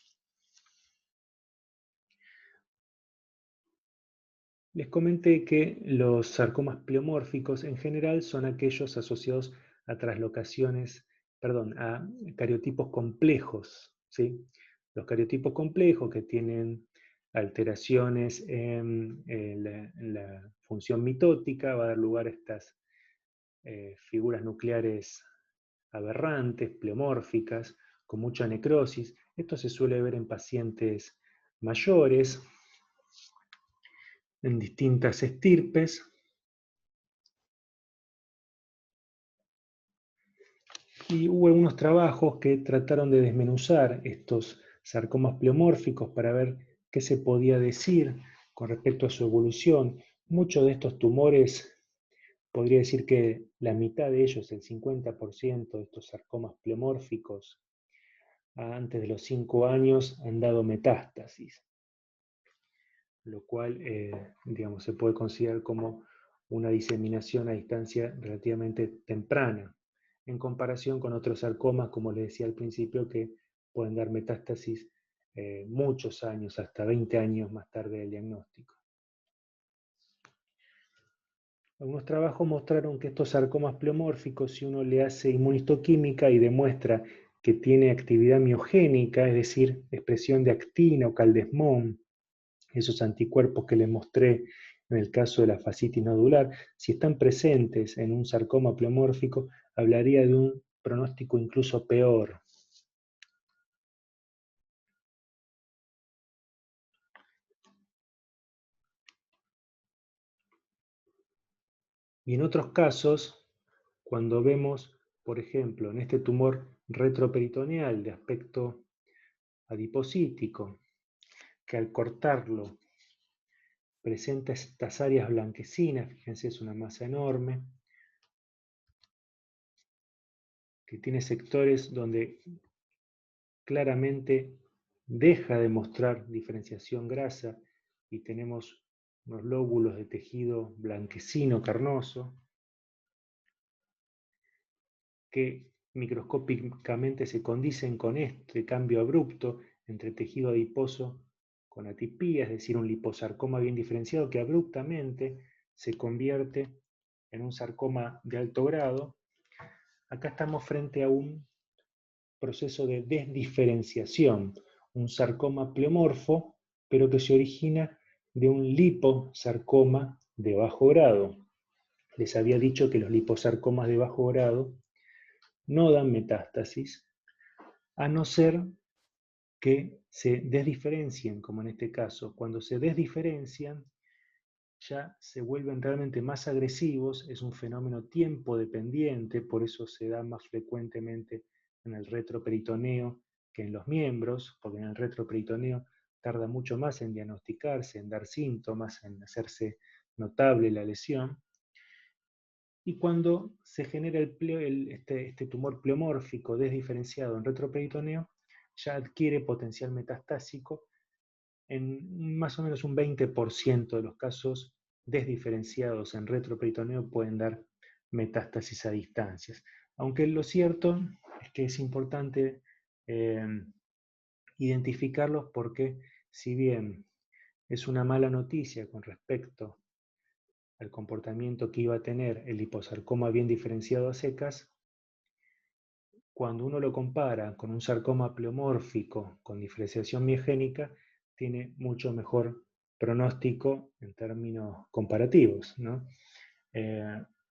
Les comenté que los sarcomas pleomórficos en general son aquellos asociados a traslocaciones, perdón, a cariotipos complejos, ¿sí? Los cariotipos complejos que tienen alteraciones en la función mitótica va a dar lugar a estas figuras nucleares aberrantes, pleomórficas, con mucha necrosis. Esto se suele ver en pacientes mayores. en distintas estirpes. Y hubo unos trabajos que trataron de desmenuzar estos sarcomas pleomórficos para ver qué se podía decir con respecto a su evolución. Muchos de estos tumores, podría decir que la mitad de ellos, el 50% de estos sarcomas pleomórficos, antes de los 5 años han dado metástasis, lo cual digamos, se puede considerar como una diseminación a distancia relativamente temprana, en comparación con otros sarcomas, como les decía al principio, que pueden dar metástasis muchos años, hasta 20 años más tarde del diagnóstico. Algunos trabajos mostraron que estos sarcomas pleomórficos, si uno le hace inmunistoquímica y demuestra que tiene actividad miogénica, es decir, expresión de actina o caldesmón, esos anticuerpos que les mostré en el caso de la fascitis nodular, si están presentes en un sarcoma pleomórfico, hablaría de un pronóstico incluso peor. Y en otros casos, cuando vemos, por ejemplo, en este tumor retroperitoneal de aspecto adipocítico, que al cortarlo presenta estas áreas blanquecinas, fíjense, es una masa enorme, que tiene sectores donde claramente deja de mostrar diferenciación grasa y tenemos unos lóbulos de tejido blanquecino carnoso que microscópicamente se condicen con este cambio abrupto entre tejido adiposo con atipía, es decir, un liposarcoma bien diferenciado que abruptamente se convierte en un sarcoma de alto grado. Acá estamos frente a un proceso de desdiferenciación, un sarcoma pleomorfo, pero que se origina de un liposarcoma de bajo grado. Les había dicho que los liposarcomas de bajo grado no dan metástasis, a no ser que se desdiferencien, como en este caso. Cuando se desdiferencian, ya se vuelven realmente más agresivos, es un fenómeno tiempo dependiente, por eso se da más frecuentemente en el retroperitoneo que en los miembros, porque en el retroperitoneo tarda mucho más en diagnosticarse, en dar síntomas, en hacerse notable la lesión. Y cuando se genera este tumor pleomórfico desdiferenciado en retroperitoneo, ya adquiere potencial metastásico en más o menos un 20% de los casos desdiferenciados en retroperitoneo pueden dar metástasis a distancias. Aunque lo cierto es que es importante eh, identificarlos porque si bien es una mala noticia con respecto al comportamiento que iba a tener el liposarcoma bien diferenciado a secas, cuando uno lo compara con un sarcoma pleomórfico con diferenciación miogénica, tiene mucho mejor pronóstico en términos comparativos, ¿no?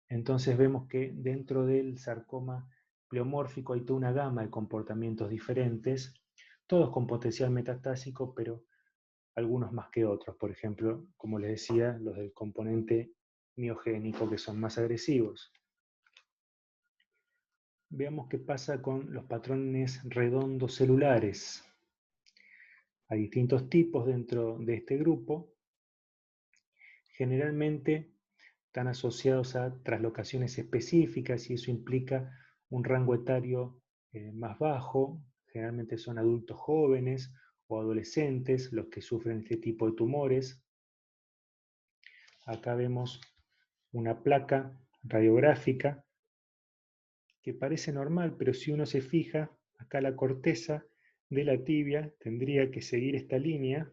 Entonces vemos que dentro del sarcoma pleomórfico hay toda una gama de comportamientos diferentes, todos con potencial metastásico, pero algunos más que otros. Por ejemplo, como les decía, los del componente miogénico que son más agresivos. Veamos qué pasa con los patrones redondos celulares. Hay distintos tipos dentro de este grupo. Generalmente están asociados a traslocaciones específicas y eso implica un rango etario más bajo. Generalmente son adultos jóvenes o adolescentes los que sufren este tipo de tumores. Acá vemos una placa radiográfica que parece normal, pero si uno se fija, acá la corteza de la tibia tendría que seguir esta línea,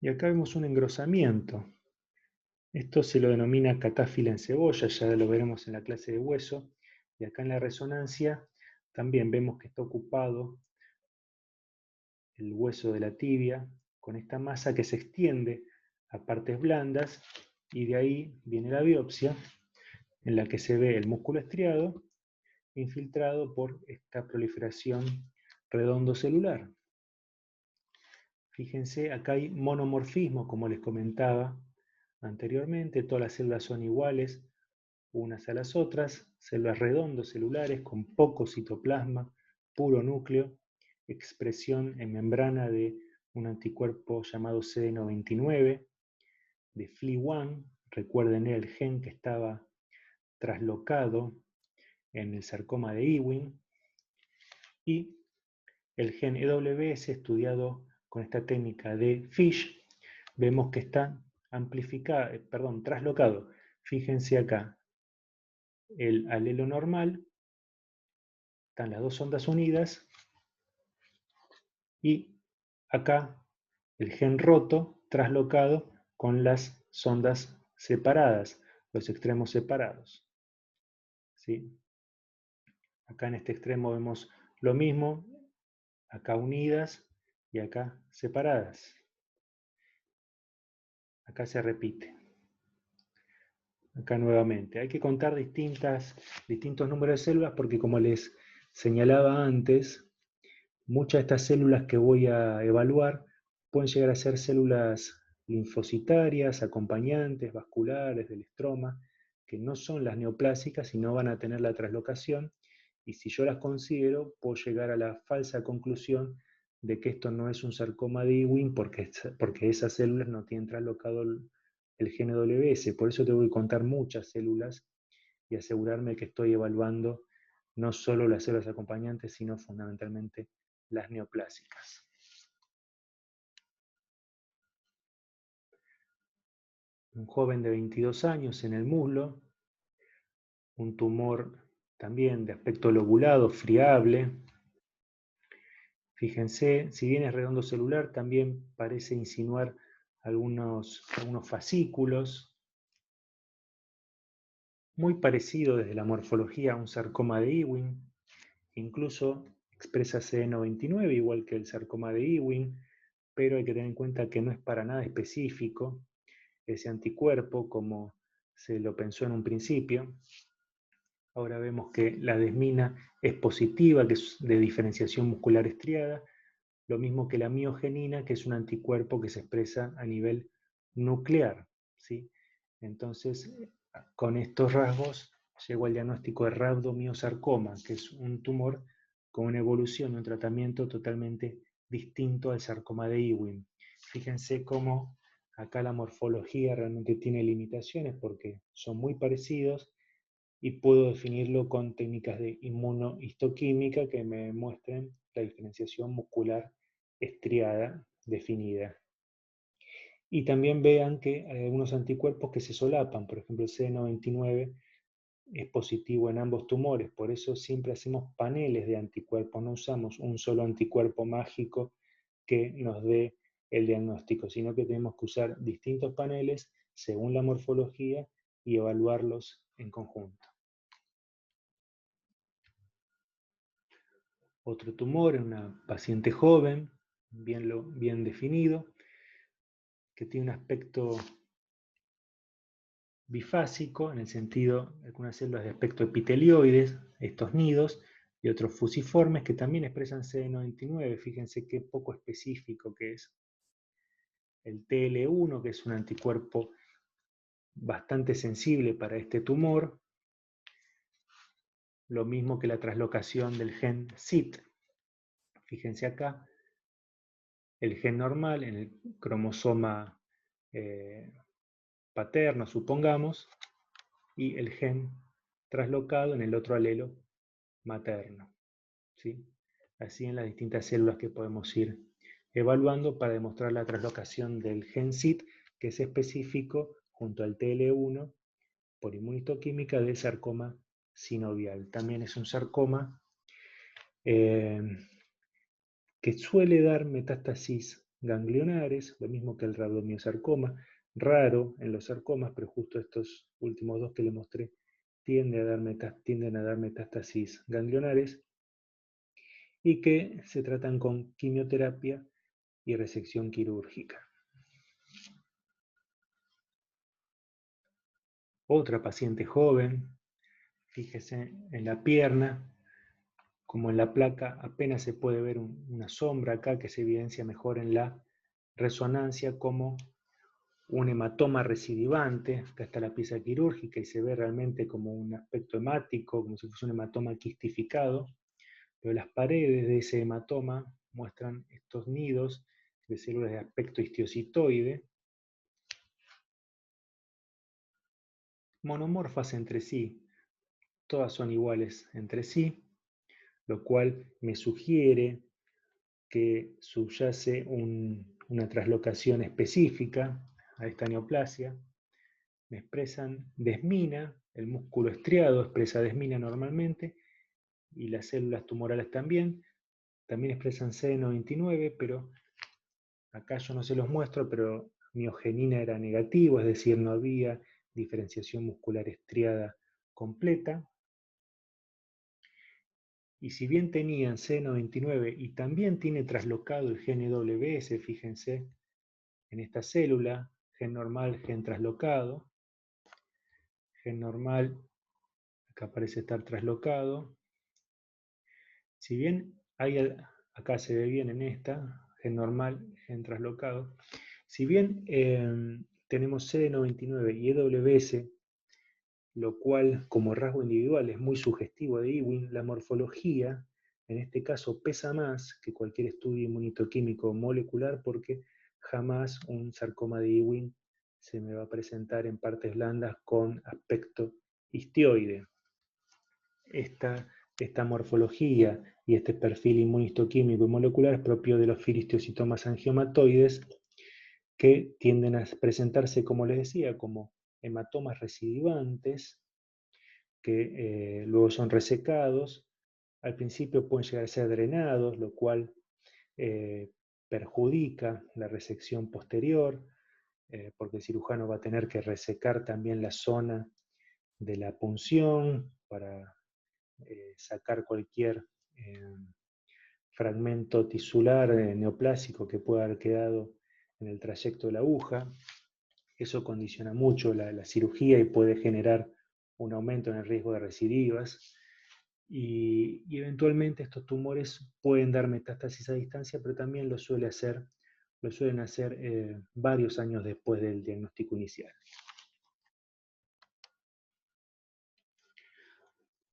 y acá vemos un engrosamiento. Esto se lo denomina catáfila en cebolla, ya lo veremos en la clase de hueso, y acá en la resonancia también vemos que está ocupado el hueso de la tibia con esta masa que se extiende a partes blandas, y de ahí viene la biopsia, en la que se ve el músculo estriado infiltrado por esta proliferación redondo celular. Fíjense, acá hay monomorfismo, como les comentaba anteriormente, todas las células son iguales unas a las otras, células redondos celulares con poco citoplasma, puro núcleo, expresión en membrana de un anticuerpo llamado CD99, de FLI1, recuerden el gen que estaba traslocado en el sarcoma de Ewing, y el gen EWS estudiado con esta técnica de Fish, vemos que está traslocado. Fíjense acá, el alelo normal, están las dos ondas unidas, y acá el gen roto traslocado con las sondas separadas, los extremos separados. ¿Sí? Acá en este extremo vemos lo mismo, acá unidas y acá separadas. Acá se repite. Acá nuevamente. Hay que contar distintos números de células porque, como les señalaba antes, muchas de estas células que voy a evaluar pueden llegar a ser células linfocitarias, acompañantes, vasculares, del estroma, que no son las neoplásicas y no van a tener la translocación. Y si yo las considero, puedo llegar a la falsa conclusión de que esto no es un sarcoma de Ewing porque esas células no tienen traslocado el gen WS. Por eso tengo que contar muchas células y asegurarme que estoy evaluando no solo las células acompañantes, sino fundamentalmente las neoplásicas. Un joven de 22 años en el muslo, un tumor también de aspecto lobulado, friable. Fíjense, si bien es redondo celular, también parece insinuar algunos fascículos, muy parecido desde la morfología a un sarcoma de Ewing, incluso expresa CD99 igual que el sarcoma de Ewing, pero hay que tener en cuenta que no es para nada específico ese anticuerpo como se lo pensó en un principio. Ahora vemos que la desmina es positiva, que es de diferenciación muscular estriada, lo mismo que la miogenina, que es un anticuerpo que se expresa a nivel nuclear, ¿sí? Entonces, con estos rasgos llego al diagnóstico de rhabdomiosarcoma, que es un tumor con una evolución, un tratamiento totalmente distinto al sarcoma de Ewing. Fíjense cómo acá la morfología realmente tiene limitaciones porque son muy parecidos y puedo definirlo con técnicas de inmunohistoquímica que me muestren la diferenciación muscular estriada definida. Y también vean que hay algunos anticuerpos que se solapan, por ejemplo el CD99 es positivo en ambos tumores, por eso siempre hacemos paneles de anticuerpos, no usamos un solo anticuerpo mágico que nos dé el diagnóstico, sino que tenemos que usar distintos paneles según la morfología y evaluarlos en conjunto. Otro tumor en una paciente joven, bien definido, que tiene un aspecto bifásico, en el sentido de algunas células de aspecto epitelioides, estos nidos, y otros fusiformes que también expresan CD99. Fíjense qué poco específico que es. El TL1, que es un anticuerpo bastante sensible para este tumor, lo mismo que la translocación del gen SIT. Fíjense acá, el gen normal en el cromosoma paterno, supongamos, y el gen traslocado en el otro alelo materno. ¿Sí? Así en las distintas células que podemos ir evaluando para demostrar la translocación del gen SIT, que es específico junto al TL1 por inmunistoquímica del sarcoma sinovial. También es un sarcoma que suele dar metástasis ganglionares, lo mismo que el rhabdomiosarcoma, raro en los sarcomas, pero justo estos últimos dos que le mostré tienden a dar metástasis ganglionares y que se tratan con quimioterapia y resección quirúrgica. Otra paciente joven, fíjese en la pierna, como en la placa apenas se puede ver una sombra acá que se evidencia mejor en la resonancia como un hematoma recidivante. Acá está la pieza quirúrgica y se ve realmente como un aspecto hemático, como si fuese un hematoma quistificado, pero las paredes de ese hematoma muestran estos nidos de células de aspecto histiocitoide, monomorfas entre sí, todas son iguales entre sí, lo cual me sugiere que subyace una traslocación específica a esta neoplasia. Me expresan desmina, el músculo estriado expresa desmina normalmente, y las células tumorales también. También expresan CD99, pero acá yo no se los muestro, pero miogenina era negativo, es decir, no había diferenciación muscular estriada completa. Y si bien tenían CD99 y también tiene traslocado el gen WS, fíjense, en esta célula, gen normal, gen traslocado, gen normal, acá parece estar traslocado. Si bien hay, acá se ve bien en esta, gen normal, gen traslocado, si bien tenemos CD99 y EWS, lo cual como rasgo individual es muy sugestivo de Ewing, la morfología en este caso pesa más que cualquier estudio inmunitoquímico molecular porque jamás un sarcoma de Ewing se me va a presentar en partes blandas con aspecto histioide. Esta morfología y este perfil inmunistoquímico y molecular es propio de los filistiocitomas angiomatoides que tienden a presentarse, como les decía, como hematomas recidivantes que luego son resecados. Al principio pueden llegar a ser drenados, lo cual eh, perjudica la resección posterior, porque el cirujano va a tener que resecar también la zona de la punción para sacar cualquier fragmento tisular neoplásico que pueda haber quedado en el trayecto de la aguja. Eso condiciona mucho la cirugía y puede generar un aumento en el riesgo de recidivas. Y eventualmente estos tumores pueden dar metástasis a distancia, pero también lo suelen hacer varios años después del diagnóstico inicial.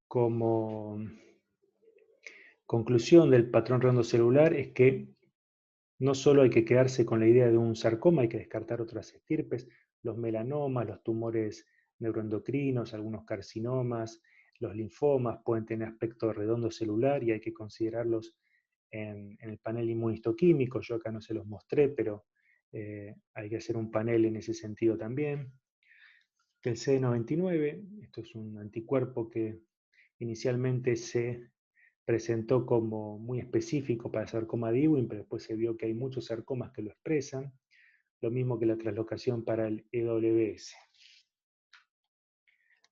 Como conclusión del patrón redondo celular es que no solo hay que quedarse con la idea de un sarcoma, hay que descartar otras estirpes, los melanomas, los tumores neuroendocrinos, algunos carcinomas, los linfomas pueden tener aspecto redondo celular y hay que considerarlos en el panel inmunistoquímico. Yo acá no se los mostré, pero hay que hacer un panel en ese sentido también. El CD99, esto es un anticuerpo que inicialmente se presentó como muy específico para el sarcoma de Ewing, pero después se vio que hay muchos sarcomas que lo expresan, lo mismo que la translocación para el EWS.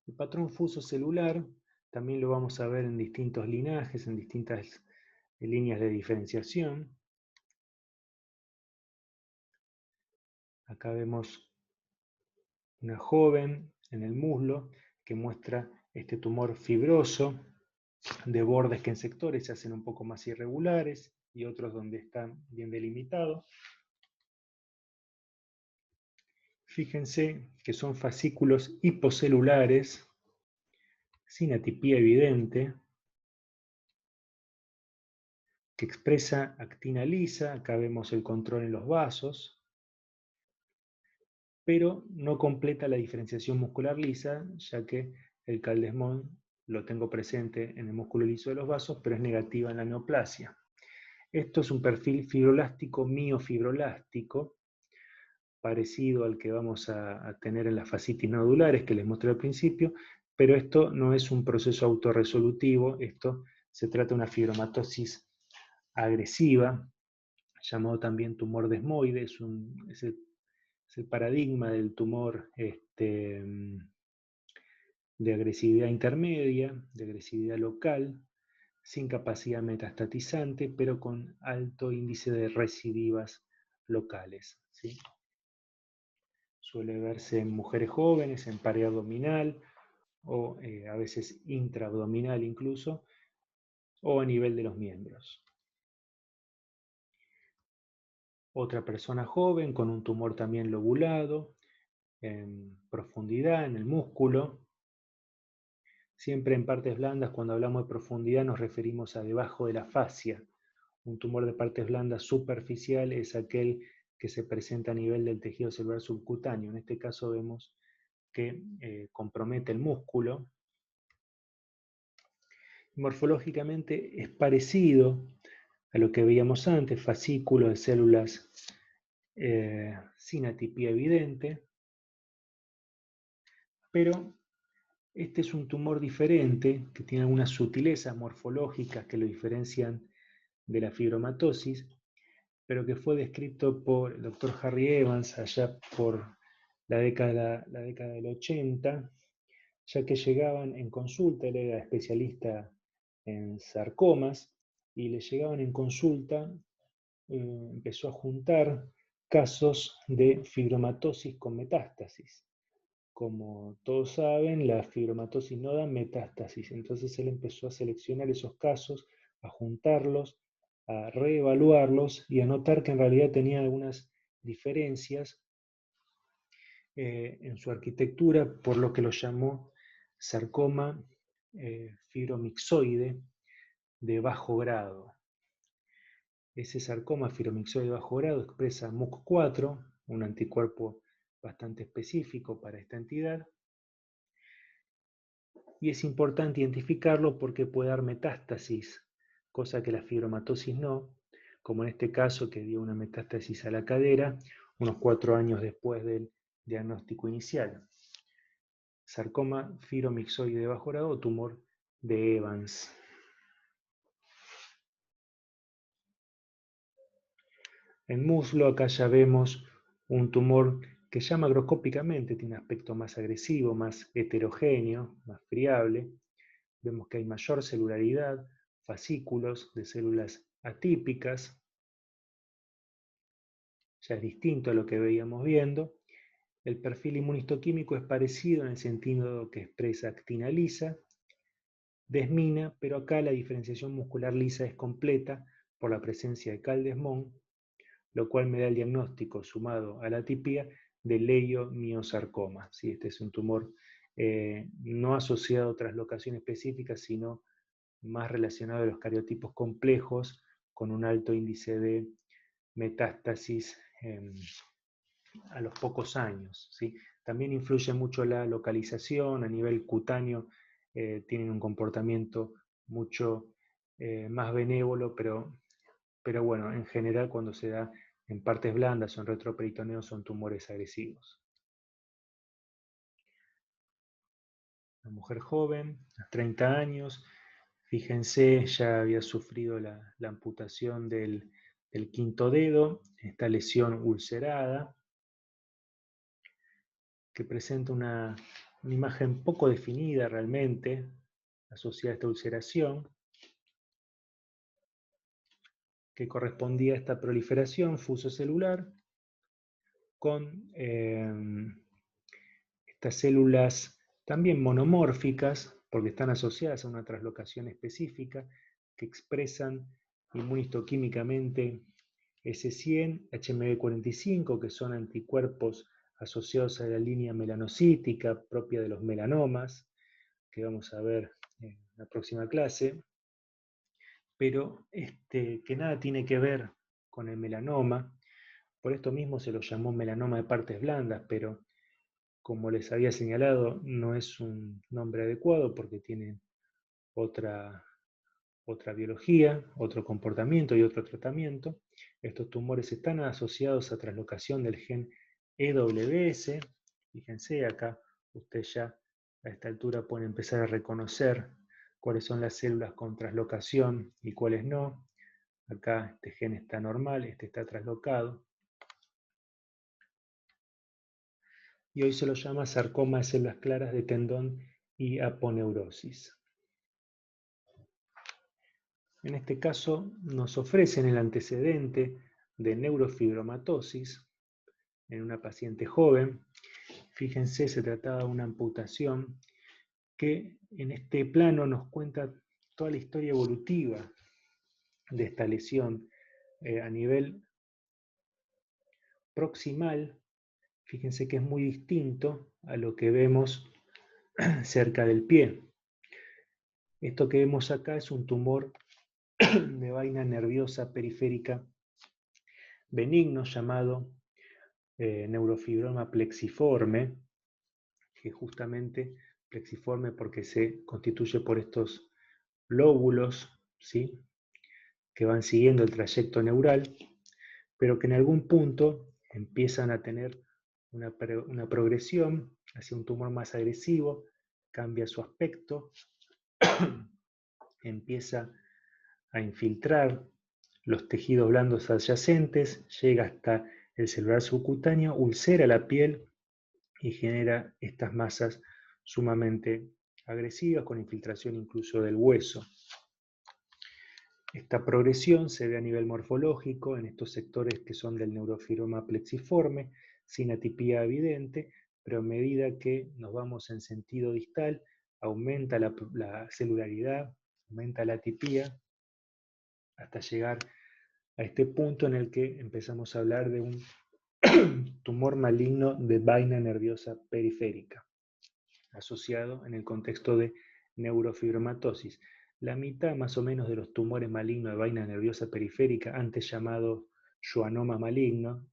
El patrón fuso celular también lo vamos a ver en distintos linajes, en distintas líneas de diferenciación. Acá vemos una joven en el muslo que muestra este tumor fibroso de bordes que en sectores se hacen un poco más irregulares y otros donde están bien delimitados. Fíjense que son fascículos hipocelulares sin atipía evidente que expresa actina lisa. Acá vemos el control en los vasos, pero no completa la diferenciación muscular lisa, ya que el caldesmón lo tengo presente en el músculo liso de los vasos, pero es negativa en la neoplasia. Esto es un perfil fibrolástico miofibrolástico, parecido al que vamos a tener en las fascitis nodulares que les mostré al principio, pero esto no es un proceso autorresolutivo, esto se trata de una fibromatosis agresiva, llamado también tumor desmoide, es el paradigma del tumor de agresividad intermedia, de agresividad local, sin capacidad metastatizante, pero con alto índice de recidivas locales, ¿sí? Suele verse en mujeres jóvenes, en pared abdominal, o a veces intraabdominal incluso, o a nivel de los miembros. Otra persona joven con un tumor también lobulado, en profundidad, en el músculo. Siempre en partes blandas, cuando hablamos de profundidad, nos referimos a debajo de la fascia. Un tumor de partes blandas superficial es aquel que se presenta a nivel del tejido celular subcutáneo. En este caso vemos que compromete el músculo. Morfológicamente es parecido a lo que veíamos antes, fascículos de células sin atipía evidente, pero este es un tumor diferente que tiene algunas sutilezas morfológicas que lo diferencian de la fibromatosis, pero que fue descrito por el doctor Harry Evans allá por la década del 80, ya que llegaban en consulta, él era especialista en sarcomas, y le llegaban en consulta, empezó a juntar casos de fibromatosis con metástasis. Como todos saben, la fibromatosis no da metástasis, entonces él empezó a seleccionar esos casos, a juntarlos, a reevaluarlos y a notar que en realidad tenían algunas diferencias en su arquitectura, por lo que lo llamó sarcoma fibromixoide de bajo grado. Ese sarcoma fibromixoide de bajo grado expresa MUC4, un anticuerpo bastante específico para esta entidad, y es importante identificarlo porque puede dar metástasis, cosa que la fibromatosis no, como en este caso que dio una metástasis a la cadera unos 4 años después del diagnóstico inicial. Sarcoma fibromixoide de bajo grado o tumor de Evans. En muslo acá ya vemos un tumor que ya macroscópicamente tiene un aspecto más agresivo, más heterogéneo, más friable. Vemos que hay mayor celularidad, fascículos de células atípicas, ya es distinto a lo que veíamos viendo. El perfil inmunistoquímico es parecido en el sentido que expresa actina lisa, desmina, pero acá la diferenciación muscular lisa es completa por la presencia de CAL-desmón, lo cual me da el diagnóstico sumado a la atipia de leiomiosarcoma. ¿Sí? Este es un tumor no asociado a traslocación específica, sino más relacionado a los cariotipos complejos, con un alto índice de metástasis a los pocos años. ¿Sí? También influye mucho la localización, a nivel cutáneo tienen un comportamiento mucho más benévolo, pero bueno, en general cuando se da en partes blandas o en retroperitoneo son tumores agresivos. Una mujer joven, a 30 años, fíjense, ya había sufrido la amputación del quinto dedo, esta lesión ulcerada, que presenta una imagen poco definida realmente, asociada a esta ulceración, que correspondía a esta proliferación fusocelular con estas células también monomórficas, porque están asociadas a una traslocación específica, que expresan inmunistoquímicamente S100, HMB45, que son anticuerpos asociados a la línea melanocítica propia de los melanomas, que vamos a ver en la próxima clase, pero que nada tiene que ver con el melanoma. Por esto mismo se lo llamó melanoma de partes blandas, pero como les había señalado, no es un nombre adecuado porque tiene otra biología, otro comportamiento y otro tratamiento. Estos tumores están asociados a traslocación del gen EWS. Fíjense acá, usted ya a esta altura puede empezar a reconocer cuáles son las células con traslocación y cuáles no. Acá este gen está normal, este está traslocado. Y hoy se lo llama sarcoma de células claras de tendón y aponeurosis. En este caso nos ofrecen el antecedente de neurofibromatosis en una paciente joven. Fíjense, se trataba de una amputación que en este plano nos cuenta toda la historia evolutiva de esta lesión a nivel proximal, fíjense que es muy distinto a lo que vemos cerca del pie. Esto que vemos acá es un tumor de vaina nerviosa periférica benigno llamado neurofibroma plexiforme, que justamente plexiforme porque se constituye por estos lóbulos, ¿sí?, que van siguiendo el trayecto neural, pero que en algún punto empiezan a tener una progresión hacia un tumor más agresivo, cambia su aspecto, empieza a infiltrar los tejidos blandos adyacentes, llega hasta el celular subcutáneo, ulcera la piel y genera estas masas sumamente agresivas con infiltración incluso del hueso. Esta progresión se ve a nivel morfológico en estos sectores que son del neurofibroma plexiforme, sin atipía evidente, pero a medida que nos vamos en sentido distal, aumenta la celularidad, aumenta la atipía, hasta llegar a este punto en el que empezamos a hablar de un tumor maligno de vaina nerviosa periférica, asociado en el contexto de neurofibromatosis. La mitad más o menos de los tumores malignos de vaina nerviosa periférica, antes llamado schwannoma maligno,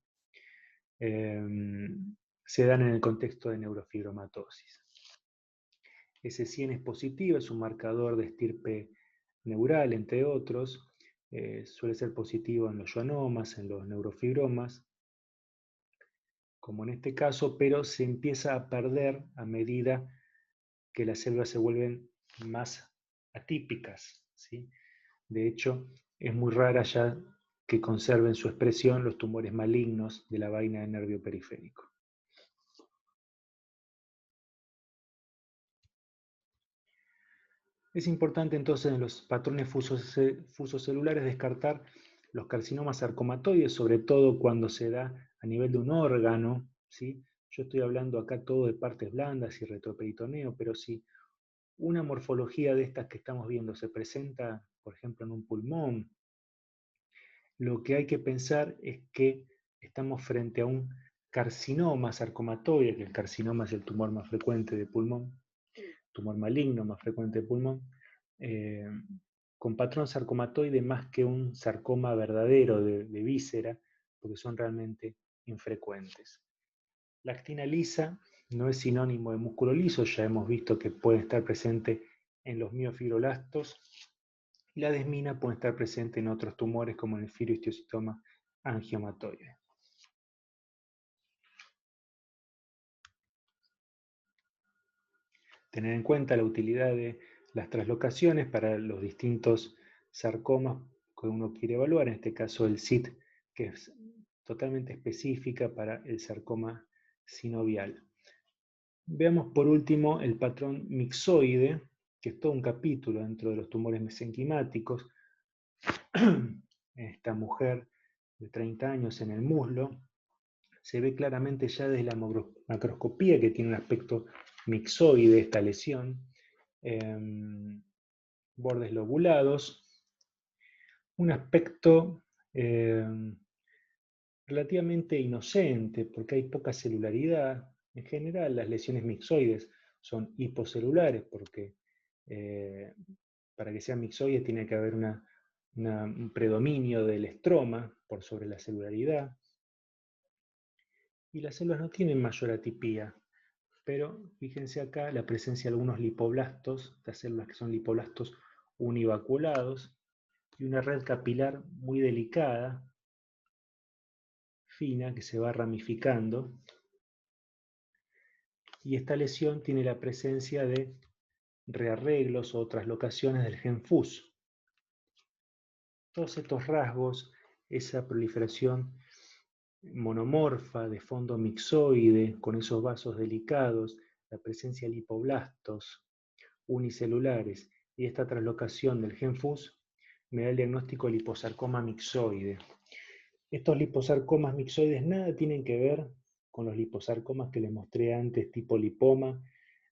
se dan en el contexto de neurofibromatosis. Ese 100 es positivo, es un marcador de estirpe neural, entre otros. Suele ser positivo en los schwannomas, en los neurofibromas, como en este caso, pero se empieza a perder a medida que las células se vuelven más atípicas, ¿sí? De hecho, es muy rara ya que conserven su expresión los tumores malignos de la vaina del nervio periférico. Es importante entonces en los patrones fusocelulares descartar los carcinomas sarcomatoides, sobre todo cuando se da a nivel de un órgano, ¿sí? Yo estoy hablando acá todo de partes blandas y retroperitoneo, pero si una morfología de estas que estamos viendo se presenta, por ejemplo, en un pulmón, lo que hay que pensar es que estamos frente a un carcinoma sarcomatoide, que el carcinoma es el tumor más frecuente de pulmón, tumor maligno más frecuente de pulmón, con patrón sarcomatoide más que un sarcoma verdadero de víscera, porque son realmente infrecuentes. La actina lisa no es sinónimo de músculo liso, ya hemos visto que puede estar presente en los miofibroblastos, y la desmina puede estar presente en otros tumores como en el fibrohistiocytoma angiomatoide. Tener en cuenta la utilidad de las translocaciones para los distintos sarcomas que uno quiere evaluar, en este caso el SIT, que es totalmente específica para el sarcoma sinovial. Veamos por último el patrón mixoide, que es todo un capítulo dentro de los tumores mesenquimáticos. Esta mujer de 30 años en el muslo, se ve claramente ya desde la macroscopía que tiene un aspecto mixoide esta lesión, bordes lobulados, un aspecto relativamente inocente porque hay poca celularidad. En general las lesiones mixoides son hipocelulares porque para que sea mixoide tiene que haber un predominio del estroma por sobre la celularidad. Y las células no tienen mayor atipía, pero fíjense acá la presencia de algunos lipoblastos, estas células que son lipoblastos univaculados, y una red capilar muy delicada, fina, que se va ramificando. Y esta lesión tiene la presencia de rearreglos o traslocaciones del gen FUS. Todos estos rasgos, esa proliferación monomorfa de fondo mixoide con esos vasos delicados, la presencia de lipoblastos unicelulares y esta traslocación del gen FUS me da el diagnóstico de liposarcoma mixoide. Estos liposarcomas mixoides nada tienen que ver con los liposarcomas que les mostré antes, tipo lipoma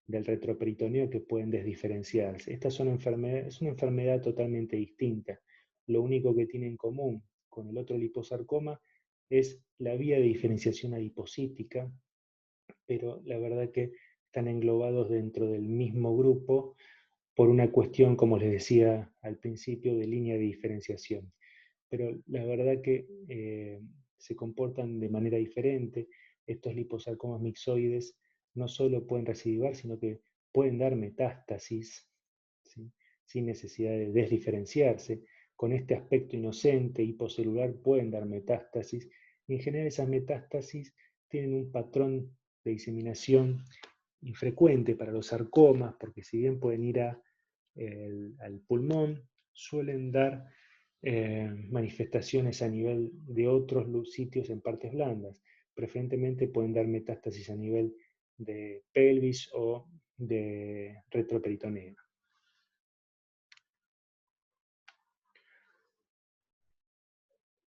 del retroperitoneo, que pueden desdiferenciarse. Esta es una enfermedad totalmente distinta. Lo único que tiene en común con el otro liposarcoma es la vía de diferenciación adipocítica, pero la verdad que están englobados dentro del mismo grupo por una cuestión, como les decía al principio, de línea de diferenciación. Pero la verdad que se comportan de manera diferente. Estos liposarcomas mixoides no solo pueden recidivar, sino que pueden dar metástasis, ¿sí?, sin necesidad de desdiferenciarse. Con este aspecto inocente, hipocelular, pueden dar metástasis. Y en general esas metástasis tienen un patrón de diseminación infrecuente para los sarcomas, porque si bien pueden ir al pulmón, suelen dar manifestaciones a nivel de otros sitios en partes blandas. Preferentemente pueden dar metástasis a nivel de pelvis o de retroperitoneo.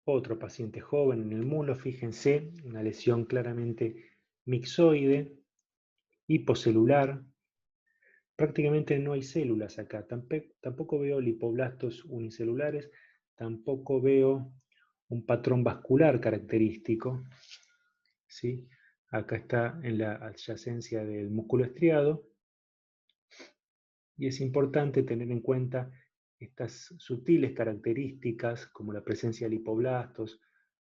Otro paciente joven en el mulo, fíjense, una lesión claramente mixoide, hipocelular. Prácticamente no hay células acá. Tampoco veo lipoblastos unicelulares, tampoco veo un patrón vascular característico, ¿sí? Acá está en la adyacencia del músculo estriado, y es importante tener en cuenta estas sutiles características como la presencia de lipoblastos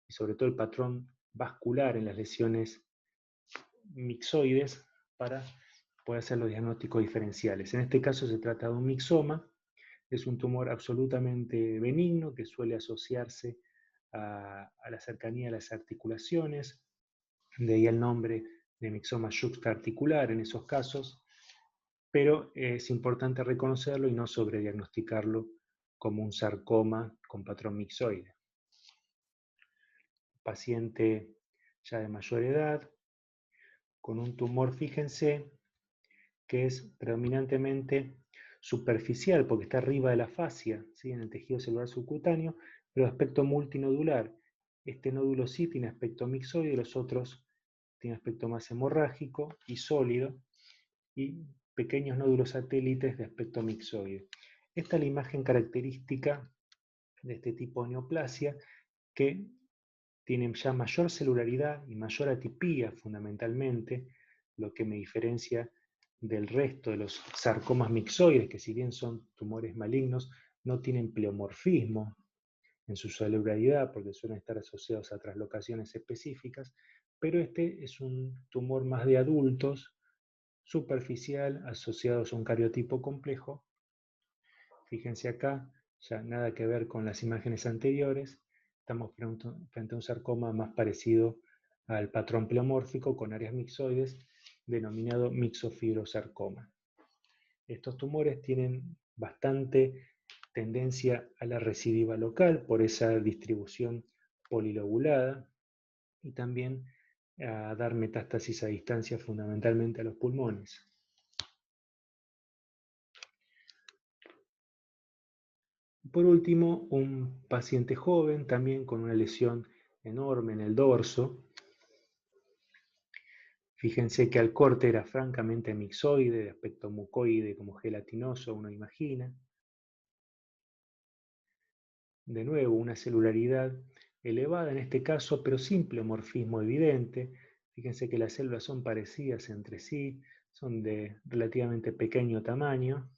y sobre todo el patrón vascular en las lesiones mixoides para poder hacer los diagnósticos diferenciales. En este caso se trata de un mixoma, es un tumor absolutamente benigno que suele asociarse a la cercanía de las articulaciones, de ahí el nombre de mixoma yuxtaarticular en esos casos, pero es importante reconocerlo y no sobrediagnosticarlo como un sarcoma con patrón mixoide. Paciente ya de mayor edad, con un tumor, fíjense, que es predominantemente superficial, porque está arriba de la fascia, ¿sí?, en el tejido celular subcutáneo, pero de aspecto multinodular. Este nódulo sí tiene aspecto mixoide, los otros tienen aspecto más hemorrágico y sólido, y pequeños nódulos satélites de aspecto mixoide. Esta es la imagen característica de este tipo de neoplasia, que tiene ya mayor celularidad y mayor atipía fundamentalmente, lo que me diferencia del resto de los sarcomas mixoides, que si bien son tumores malignos, no tienen pleomorfismo en su celularidad, porque suelen estar asociados a traslocaciones específicas, pero este es un tumor más de adultos, superficial, asociados a un cariotipo complejo. Fíjense acá, ya nada que ver con las imágenes anteriores, estamos frente a un sarcoma más parecido al patrón pleomórfico con áreas mixoides, denominado mixofibrosarcoma. Estos tumores tienen bastante tendencia a la recidiva local por esa distribución polilobulada, y también a dar metástasis a distancia fundamentalmente a los pulmones. Por último, un paciente joven también con una lesión enorme en el dorso. Fíjense que al corte era francamente mixoide, de aspecto mucoide como gelatinoso, uno imagina. De nuevo, una celularidad elevada en este caso, pero sin pleomorfismo evidente. Fíjense que las células son parecidas entre sí, son de relativamente pequeño tamaño,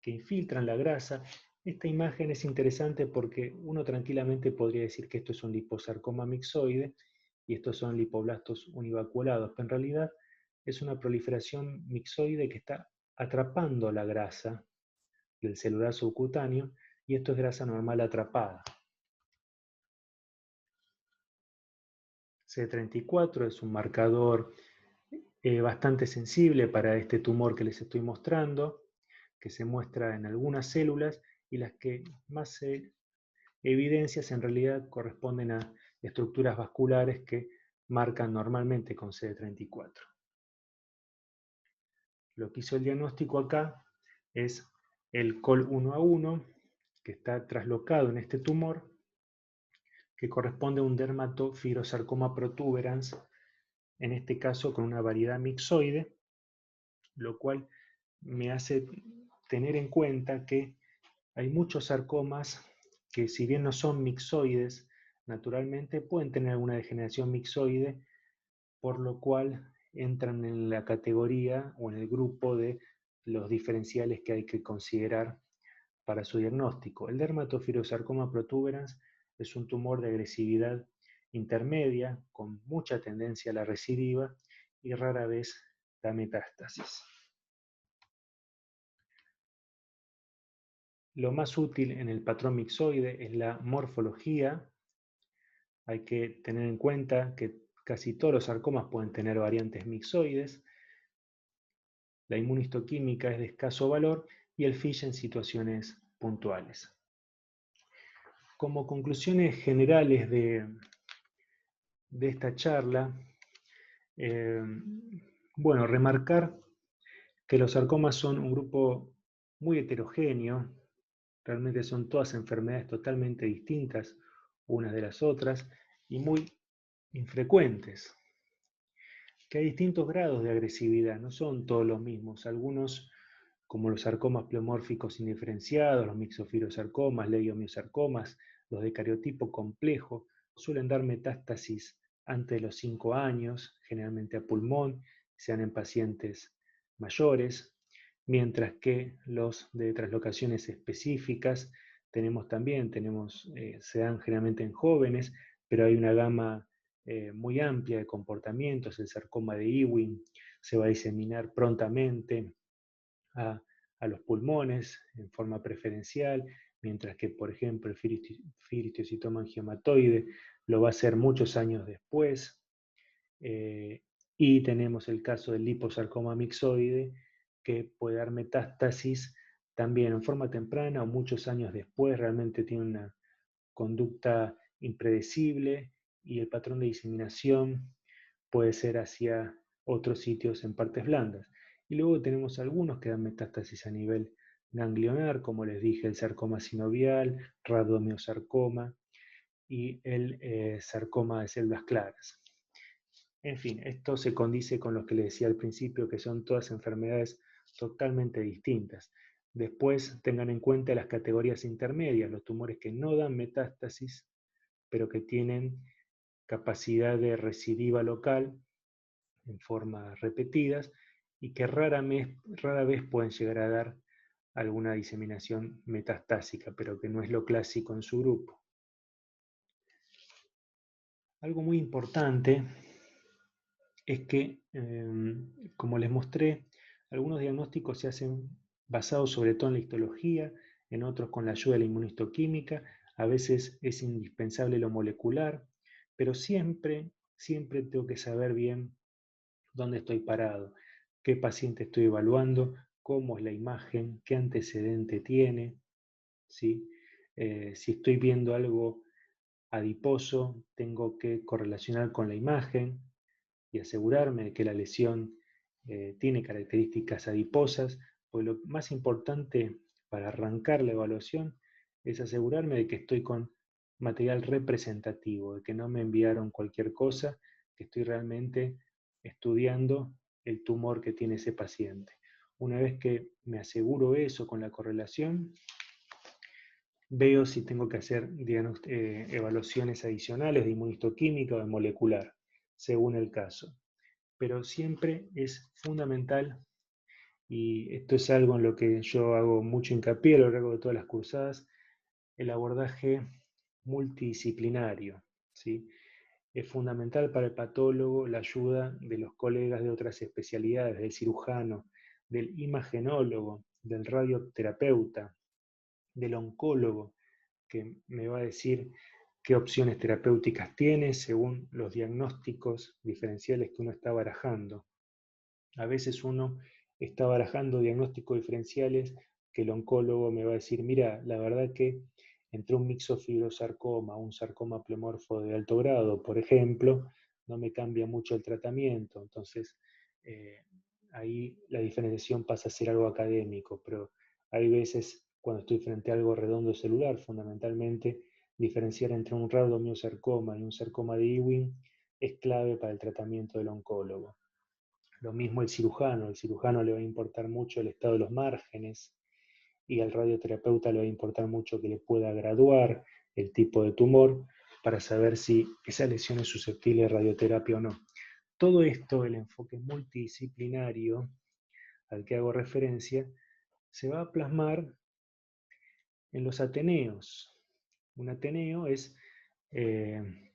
que infiltran la grasa. Esta imagen es interesante porque uno tranquilamente podría decir que esto es un liposarcoma mixoide y estos son lipoblastos univaculados, pero en realidad es una proliferación mixoide que está atrapando la grasa del celular subcutáneo, y esto es grasa normal atrapada. CD34 es un marcador bastante sensible para este tumor que les estoy mostrando, que se muestra en algunas células, y las que más evidencias en realidad corresponden a estructuras vasculares que marcan normalmente con CD34. Lo que hizo el diagnóstico acá es el COL1A1, que está traslocado en este tumor, que corresponde a un dermatofibrosarcoma protuberans, en este caso con una variedad mixoide, lo cual me hace tener en cuenta que hay muchos sarcomas que, si bien no son mixoides, naturalmente pueden tener alguna degeneración mixoide, por lo cual entran en la categoría o en el grupo de los diferenciales que hay que considerar para su diagnóstico. El dermatofibrosarcoma protuberans es un tumor de agresividad intermedia con mucha tendencia a la recidiva y rara vez da metástasis. Lo más útil en el patrón mixoide es la morfología. Hay que tener en cuenta que casi todos los sarcomas pueden tener variantes mixoides. La inmunistoquímica es de escaso valor y el FISH en situaciones puntuales. Como conclusiones generales de esta charla, bueno, remarcar que los sarcomas son un grupo muy heterogéneo, realmente son todas enfermedades totalmente distintas unas de las otras y muy infrecuentes, que hay distintos grados de agresividad, no son todos los mismos, algunos como los sarcomas pleomórficos indiferenciados, los mixofibrosarcomas, leiomiosarcomas, los de cariotipo complejo, suelen dar metástasis antes de los 5 años, generalmente a pulmón, sean en pacientes mayores, mientras que los de traslocaciones específicas se dan generalmente en jóvenes, pero hay una gama muy amplia de comportamientos. El sarcoma de Ewing se va a diseminar prontamente a, a los pulmones en forma preferencial, mientras que, por ejemplo, el fibriohistiocytoma angiomatoide lo va a hacer muchos años después. Y tenemos el caso del liposarcoma mixoide, que puede dar metástasis también en forma temprana o muchos años después. Realmente tiene una conducta impredecible y el patrón de diseminación puede ser hacia otros sitios en partes blandas. Y luego tenemos algunos que dan metástasis a nivel ganglionar, como les dije, el sarcoma sinovial, rhabdomyosarcoma y el sarcoma de células claras. En fin, esto se condice con lo que les decía al principio, que son todas enfermedades totalmente distintas. Después tengan en cuenta las categorías intermedias, los tumores que no dan metástasis, pero que tienen capacidad de recidiva local en formas repetidas y que rara vez pueden llegar a dar alguna diseminación metastásica, pero que no es lo clásico en su grupo. Algo muy importante es que, como les mostré, algunos diagnósticos se hacen basados sobre todo en la histología, en otros con la ayuda de la inmunistoquímica, a veces es indispensable lo molecular, pero siempre tengo que saber bien dónde estoy parado, qué paciente estoy evaluando, cómo es la imagen, qué antecedente tiene, ¿sí? Si estoy viendo algo adiposo, tengo que correlacionar con la imagen y asegurarme de que la lesión tiene características adiposas, pues lo más importante para arrancar la evaluación es asegurarme de que estoy con material representativo, de que no me enviaron cualquier cosa, que estoy realmente estudiando el tumor que tiene ese paciente. Una vez que me aseguro eso con la correlación, veo si tengo que hacer evaluaciones adicionales de inmunistoquímica o de molecular, según el caso. Pero siempre es fundamental, y esto es algo en lo que yo hago mucho hincapié a lo largo de todas las cursadas, el abordaje multidisciplinario, ¿sí? Es fundamental para el patólogo la ayuda de los colegas de otras especialidades, del cirujano, del imagenólogo, del radioterapeuta, del oncólogo, que me va a decir qué opciones terapéuticas tiene según los diagnósticos diferenciales que uno está barajando. A veces uno está barajando diagnósticos diferenciales que el oncólogo me va a decir, mira, la verdad que entre un mixofibrosarcoma, un sarcoma pleomorfo de alto grado, por ejemplo, no me cambia mucho el tratamiento. Entonces, ahí la diferenciación pasa a ser algo académico, pero hay veces cuando estoy frente a algo redondo celular, fundamentalmente, diferenciar entre un rhabdomyosarcoma y un sarcoma de Ewing es clave para el tratamiento del oncólogo. Lo mismo el cirujano le va a importar mucho el estado de los márgenes y al radioterapeuta le va a importar mucho que le pueda graduar el tipo de tumor, para saber si esa lesión es susceptible de radioterapia o no. Todo esto, el enfoque multidisciplinario al que hago referencia, se va a plasmar en los ateneos. Un ateneo es eh,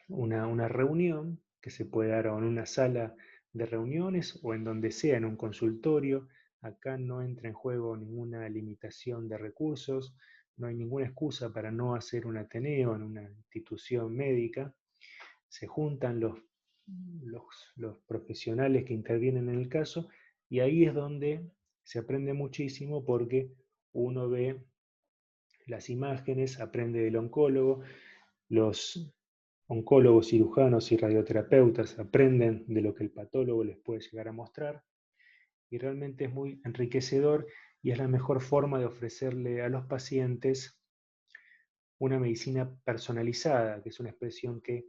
una reunión que se puede dar en una sala de reuniones o en donde sea, en un consultorio. Acá no entra en juego ninguna limitación de recursos, no hay ninguna excusa para no hacer un ateneo en una institución médica. Se juntan los, los profesionales que intervienen en el caso y ahí es donde se aprende muchísimo porque uno ve las imágenes, aprende del oncólogo, los oncólogos, cirujanos y radioterapeutas aprenden de lo que el patólogo les puede llegar a mostrar y realmente es muy enriquecedor y es la mejor forma de ofrecerle a los pacientes una medicina personalizada, que es una expresión que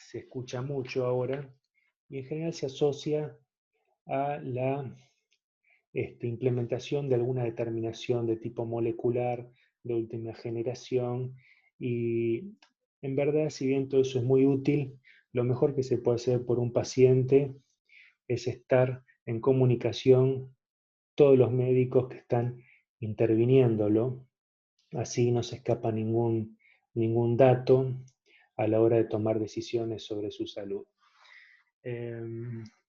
se escucha mucho ahora y en general se asocia a la implementación de alguna determinación de tipo molecular de última generación y en verdad, si bien todo eso es muy útil, lo mejor que se puede hacer por un paciente es estar en comunicación todos los médicos que están interviniéndolo, así no se escapa ningún dato a la hora de tomar decisiones sobre su salud.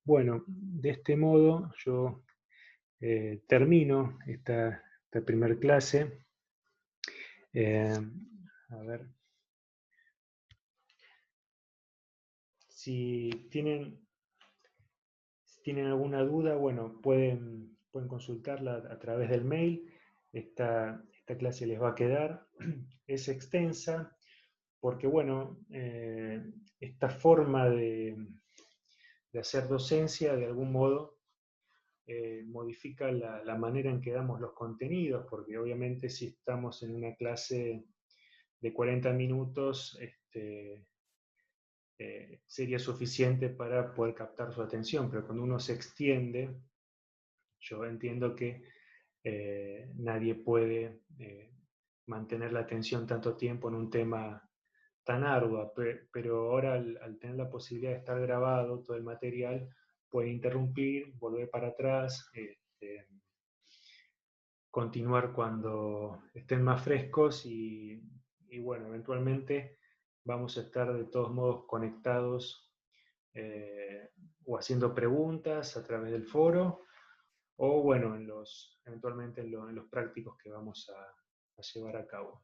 Bueno, de este modo yo termino esta primer clase. A ver, si tienen alguna duda, bueno, pueden consultarla a través del mail. Esta clase les va a quedar. Es extensa porque, bueno, esta forma de hacer docencia, de algún modo, modifica la manera en que damos los contenidos, porque obviamente si estamos en una clase de 40 minutos, sería suficiente para poder captar su atención, pero cuando uno se extiende, yo entiendo que nadie puede mantener la atención tanto tiempo en un tema tan arduo, pero ahora al tener la posibilidad de estar grabado todo el material, puede interrumpir, volver para atrás, continuar cuando estén más frescos y bueno, eventualmente vamos a estar de todos modos conectados o haciendo preguntas a través del foro o bueno, eventualmente en los prácticos que vamos a llevar a cabo.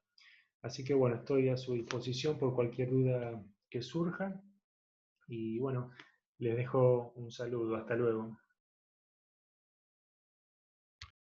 Así que bueno, estoy a su disposición por cualquier duda que surja y bueno, les dejo un saludo. Hasta luego.